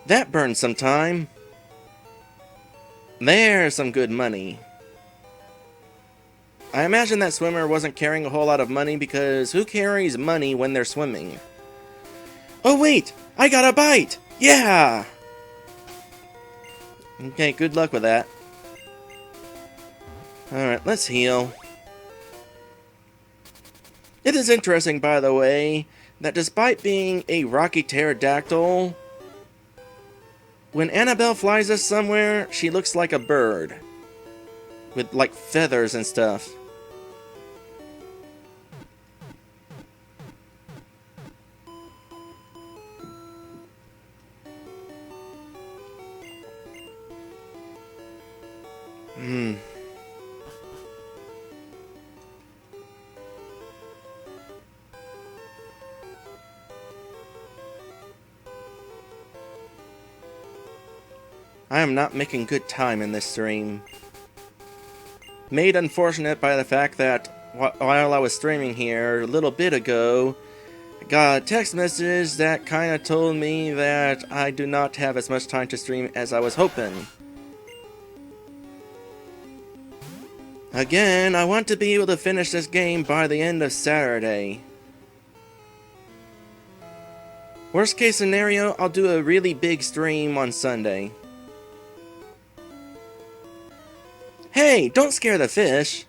S1: That burned some time. There's some good money. I imagine that swimmer wasn't carrying a whole lot of money because who carries money when they're swimming? Oh wait! I got a bite! Yeah! Okay, good luck with that. Alright, let's heal. It is interesting, by the way, that despite being a rocky pterodactyl, when Annabelle flies us somewhere, she looks like a bird. With, like, feathers and stuff. I am not making good time in this stream. Made unfortunate by the fact that while I was streaming here a little bit ago, I got a text message that kinda told me that I do not have as much time to stream as I was hoping. Again, I want to be able to finish this game by the end of Saturday. Worst case scenario, I'll do a really big stream on Sunday. Hey, don't scare the fish!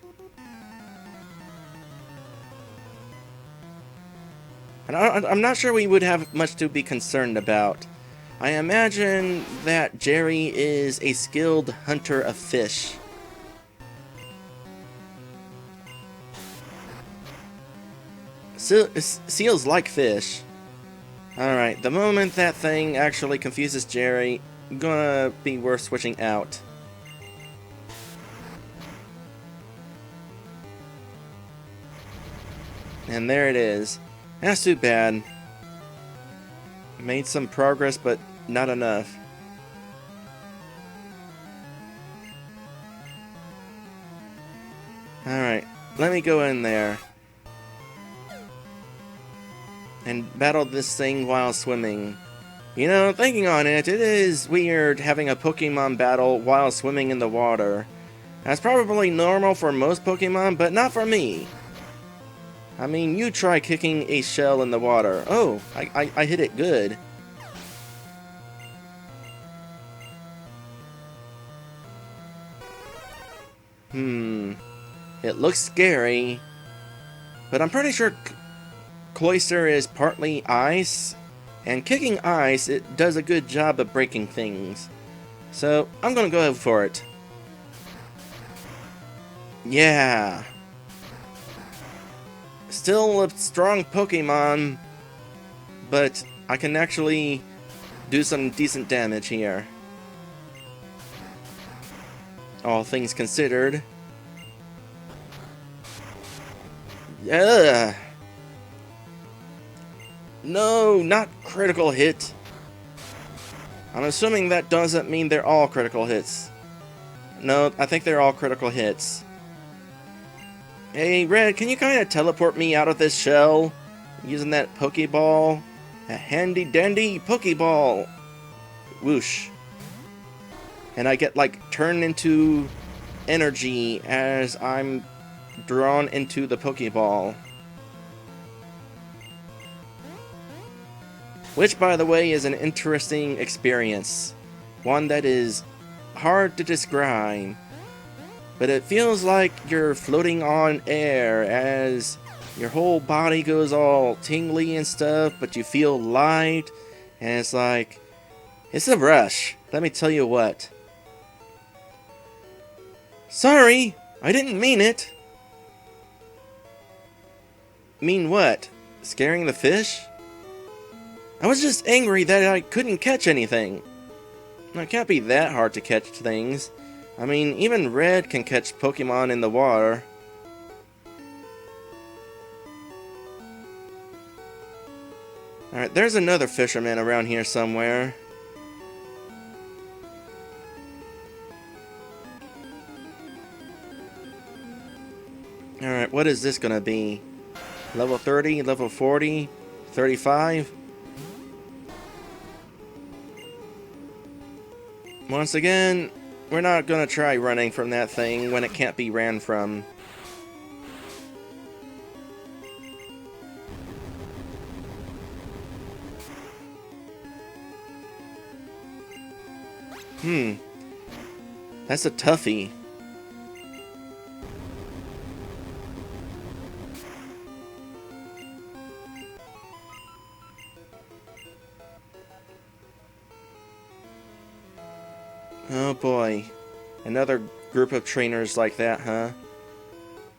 S1: And I'm not sure we would have much to be concerned about. I imagine that Jerry is a skilled hunter of fish. Seals like fish. Alright, the moment that thing actually confuses Jerry, gonna be worth switching out. And there it is. That's too bad. Made some progress, but not enough. Alright, let me go in there. And battle this thing while swimming. You know, thinking on it, it is weird having a Pokemon battle while swimming in the water. That's probably normal for most Pokemon, but not for me. I mean, you try kicking a shell in the water. Oh, I hit it good. It looks scary. But I'm pretty sure... Cloyster is partly ice, and kicking ice, it does a good job of breaking things. So, I'm gonna go for it. Yeah! Still a strong Pokemon, but I can actually do some decent damage here. All things considered. Yeah. No, not critical hit. I'm assuming that doesn't mean they're all critical hits. No, I think they're all critical hits. Hey, Red, can you kind of teleport me out of this shell? Using that Pokeball? A handy-dandy Pokeball! Whoosh. And I get, like, turned into energy as I'm drawn into the Pokeball. Which, by the way, is an interesting experience. One that is hard to describe. But it feels like you're floating on air as your whole body goes all tingly and stuff, but you feel light. And it's like, it's a rush. Let me tell you what. Sorry, I didn't mean it. Mean what? Scaring the fish? I was just angry that I couldn't catch anything. It can't be that hard to catch things. I mean, even Red can catch Pokemon in the water. Alright, there's another fisherman around here somewhere. Alright, what is this gonna be? Level 30, level 40, 35? Once again, we're not gonna try running from that thing when it can't be ran from. That's a toughie. Oh boy. Another group of trainers like that, huh?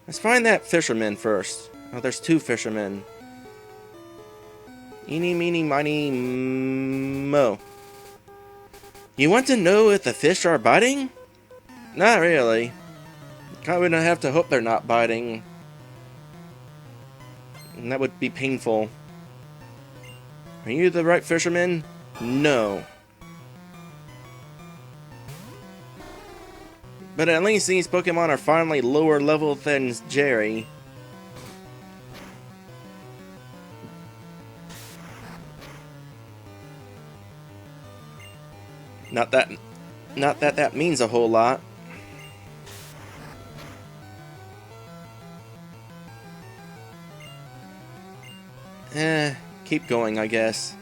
S1: Let's find that fisherman first. Oh, there's two fishermen. Eeny, meeny, miny, mo. You want to know if the fish are biting? Not really. Kind of have to hope they're not biting. And that would be painful. Are you the right fisherman? No. But at least these Pokemon are finally lower level than Jerry. Not that that means a whole lot. Keep going, I guess.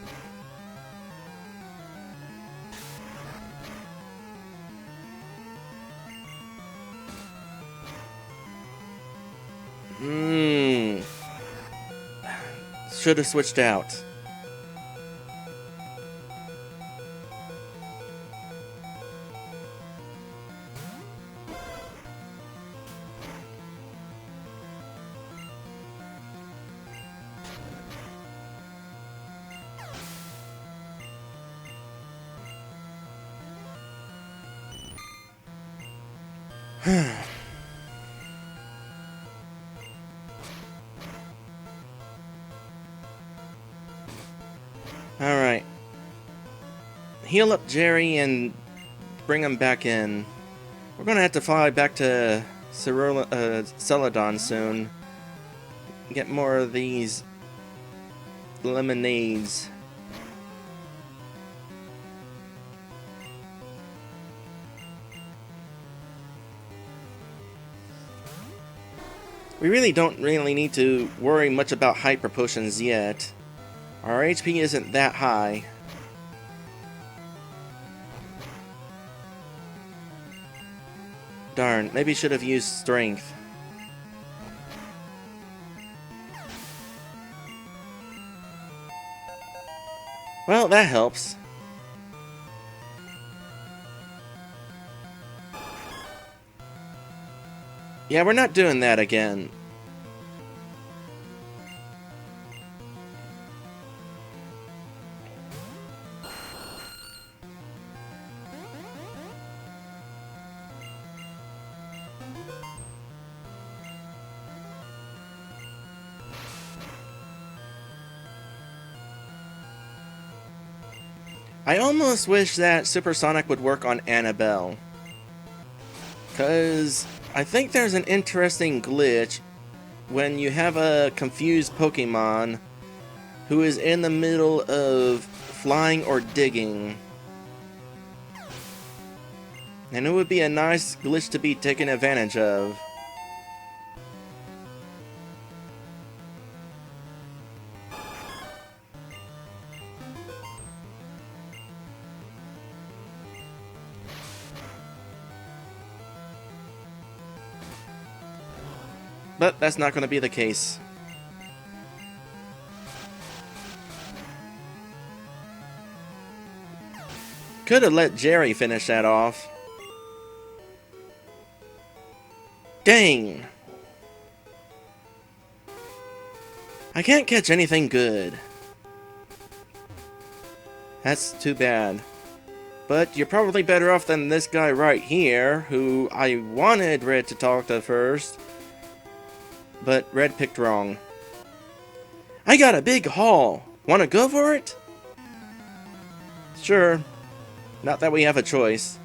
S1: Should have switched out. Alright. Heal up Jerry and bring him back in. We're gonna have to fly back to Celadon soon. Get more of these lemonades. We really don't need to worry much about hyper potions yet. Our HP isn't that high. Darn, maybe should have used strength. Well, that helps. Yeah, we're not doing that again. I almost wish that Supersonic would work on Annabelle. Because I think there's an interesting glitch when you have a confused Pokemon who is in the middle of flying or digging. And it would be a nice glitch to be taken advantage of. But that's not going to be the case. Could have let Jerry finish that off. Dang! I can't catch anything good. That's too bad. But you're probably better off than this guy right here, who I wanted Red to talk to first. But Red picked wrong. I got a big haul. Wanna go for it? Sure. Not that we have a choice.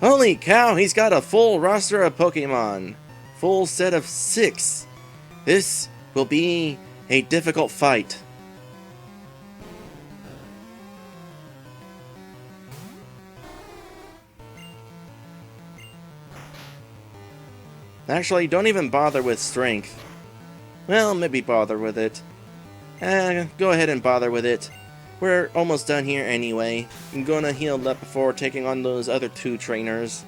S1: Holy cow, he's got a full roster of Pokemon. Full set of 6. This will be a difficult fight. Actually, don't even bother with strength. Well, maybe bother with it. Go ahead and bother with it. We're almost done here anyway. I'm gonna heal up before taking on those other 2 trainers.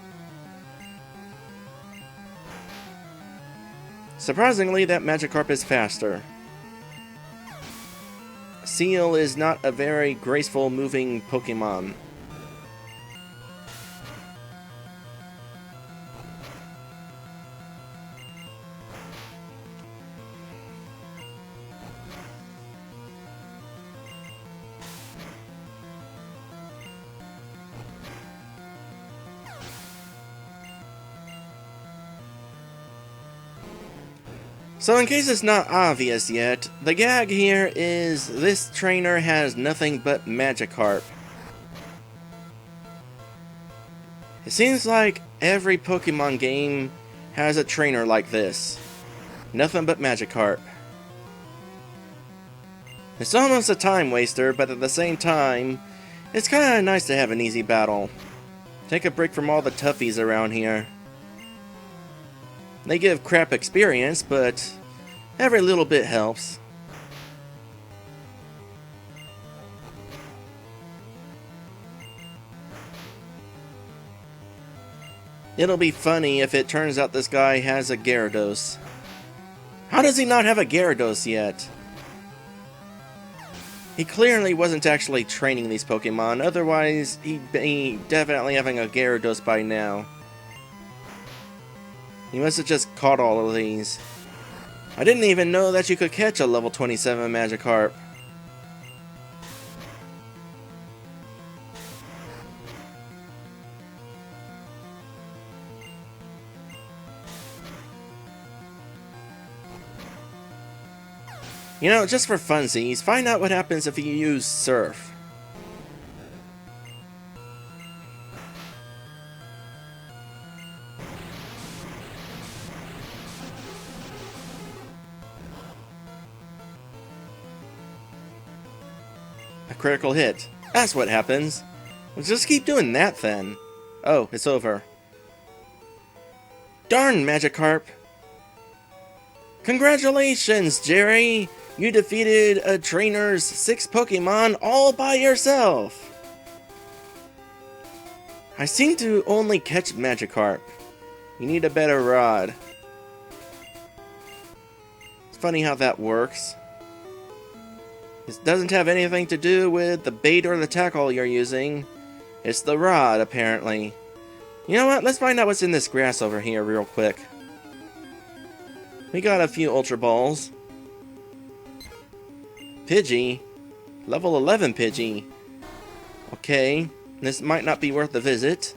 S1: Surprisingly, that Magikarp is faster. Seal is not a very graceful moving Pokemon. So in case it's not obvious yet, the gag here is this trainer has nothing but Magikarp. It seems like every Pokemon game has a trainer like this. Nothing but Magikarp. It's almost a time waster, but at the same time, it's kinda nice to have an easy battle. Take a break from all the toughies around here. They give crap experience, but every little bit helps. It'll be funny if it turns out this guy has a Gyarados. How does he not have a Gyarados yet? He clearly wasn't actually training these Pokemon, otherwise he'd be definitely having a Gyarados by now. He must have just caught all of these. I didn't even know that you could catch a level 27 Magikarp. You know, just for funsies, find out what happens if you use Surf. A critical hit. That's what happens. Let's just keep doing that then. Oh, it's over. Darn, Magikarp! Congratulations, Jerry! You defeated a trainer's 6 Pokemon all by yourself! I seem to only catch Magikarp. You need a better rod. It's funny how that works. This doesn't have anything to do with the bait or the tackle you're using. It's the rod, apparently. You know what? Let's find out what's in this grass over here real quick. We got a few Ultra Balls. Pidgey. Level 11 Pidgey. Okay. This might not be worth a visit.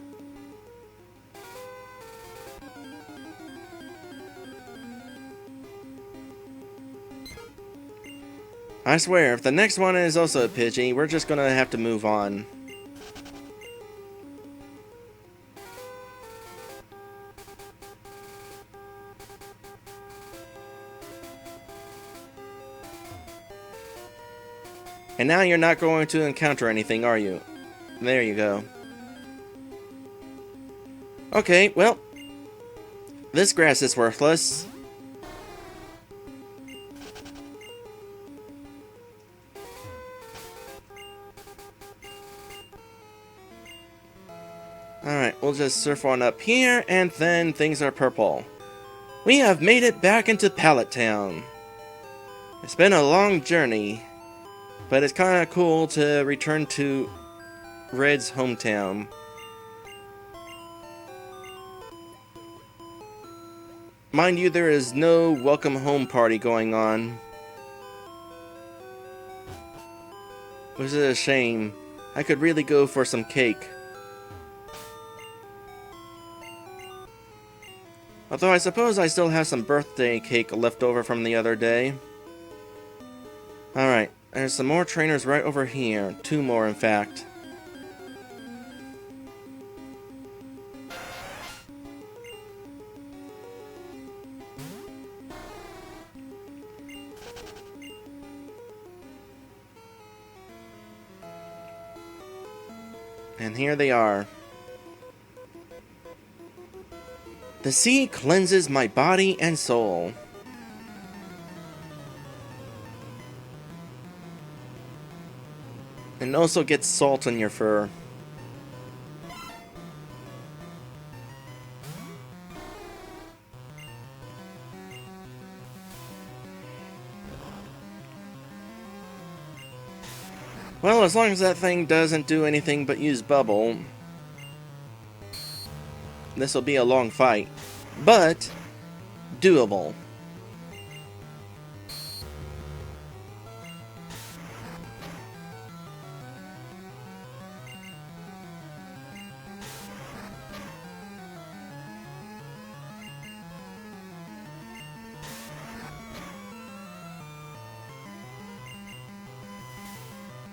S1: I swear, if the next one is also a Pidgey, we're just gonna have to move on. And now you're not going to encounter anything, are you? There you go. Okay, well, this grass is worthless. Alright, we'll just surf on up here, and then things are purple. We have made it back into Pallet Town. It's been a long journey, but it's kinda cool to return to Red's hometown. Mind you, there is no welcome home party going on. Which is a shame. I could really go for some cake. Although I suppose I still have some birthday cake left over from the other day. Alright, there's some more trainers right over here. 2 more, in fact. And here they are. The sea cleanses my body and soul. And also gets salt on your fur. Well, as long as that thing doesn't do anything but use bubble, this will be a long fight, but doable.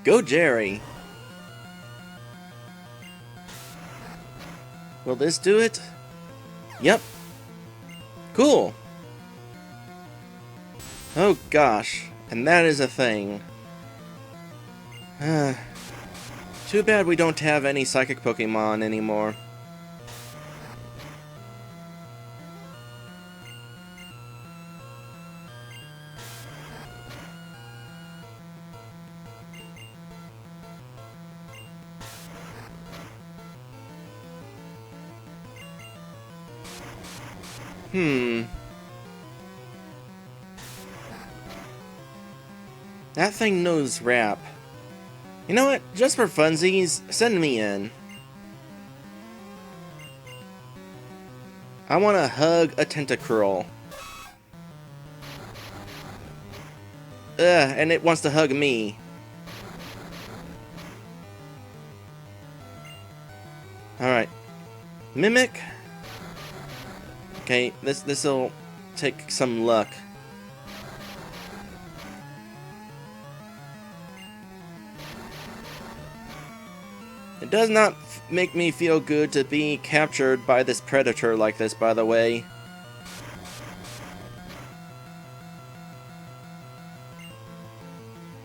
S1: Go, Jerry! Will this do it? Yep. Cool! Oh gosh, and that is a thing. Too bad we don't have any psychic Pokemon anymore. That thing knows rap. You know what? Just for funsies, send me in. I want to hug a Tentacruel. And it wants to hug me. Alright. Mimic. Okay, this'll take some luck. It does not make me feel good to be captured by this predator like this, by the way.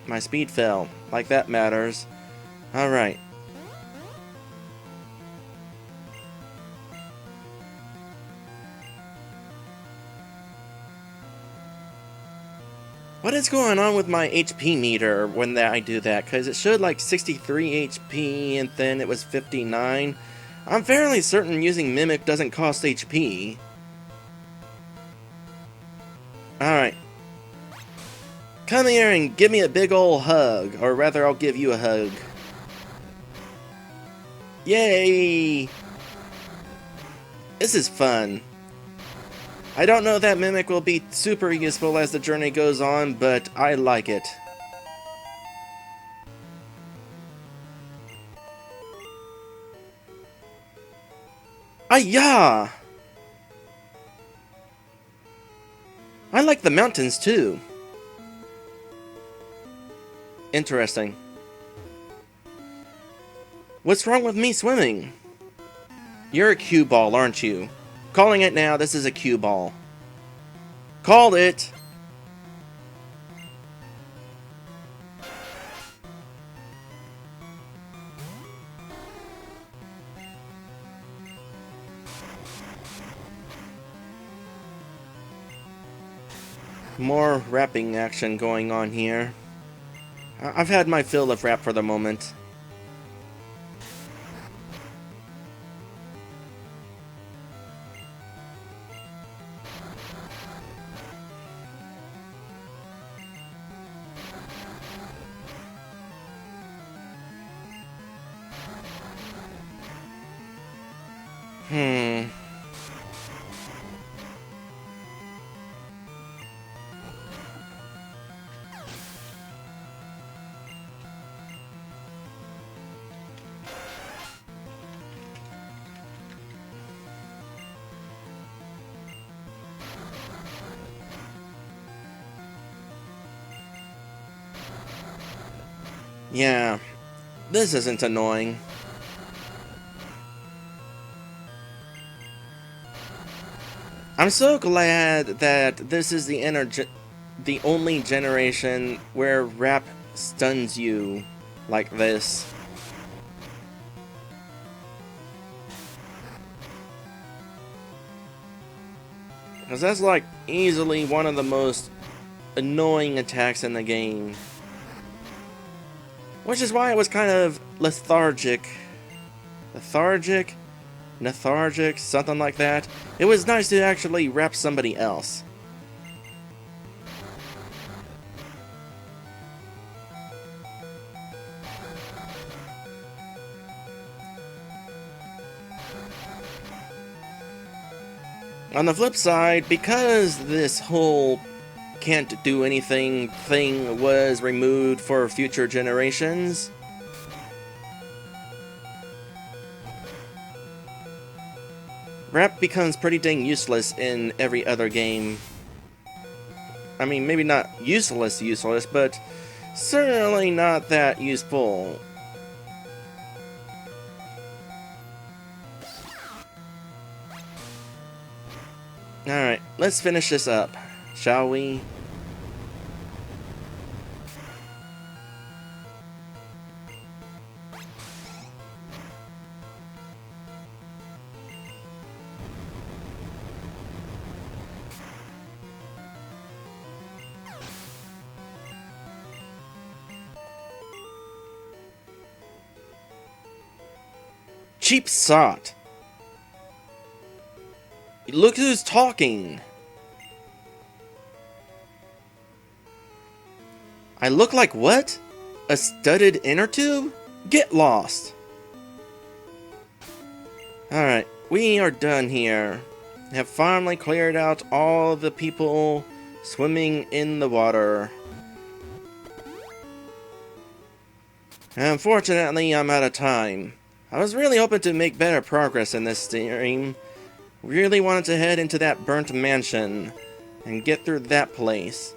S1: My speed fell. Like that matters. Alright. What is going on with my HP meter when I do that? Because it showed like 63 HP and then it was 59. I'm fairly certain using Mimic doesn't cost HP. Alright. Come here and give me a big ol' hug, or rather I'll give you a hug. Yay! This is fun. I don't know if that Mimic will be super useful as the journey goes on, but I like it. Ayah! I like the mountains too. Interesting. What's wrong with me swimming? You're a cue ball, aren't you? Calling it now, this is a cue ball. Called it! More rapping action going on here. I've had my fill of rap for the moment. Yeah, this isn't annoying. I'm so glad that this is the only generation where rap stuns you like this. Because that's like easily one of the most annoying attacks in the game. Which is why it was kind of lethargic. Lethargic? Something like that. It was nice to actually rap somebody else. On the flip side, because this whole can't do anything thing was removed for future generations, rap becomes pretty dang useless in every other game. I mean, maybe not useless, but certainly not that useful. Alright, let's finish this up, shall we? Cheap sot. Look who's talking. I look like what? A studded inner tube? Get lost. Alright, we are done here. Have finally cleared out all the people swimming in the water. Unfortunately, I'm out of time. I was really hoping to make better progress in this stream. Really wanted to head into that burnt mansion and get through that place.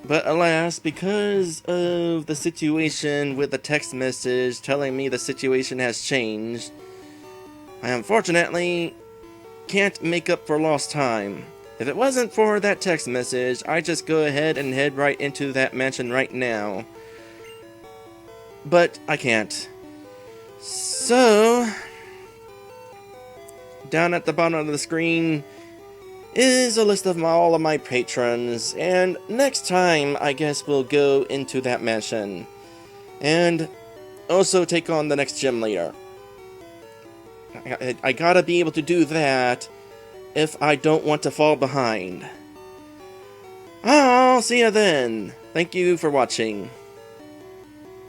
S1: But alas, because of the situation with the text message telling me the situation has changed, I unfortunately can't make up for lost time. If it wasn't for that text message, I'd just go ahead and head right into that mansion right now. But I can't. So, down at the bottom of the screen is a list of all of my patrons, and next time I guess we'll go into that mansion and also take on the next gym leader. I gotta be able to do that if I don't want to fall behind. I'll see you then. Thank you for watching.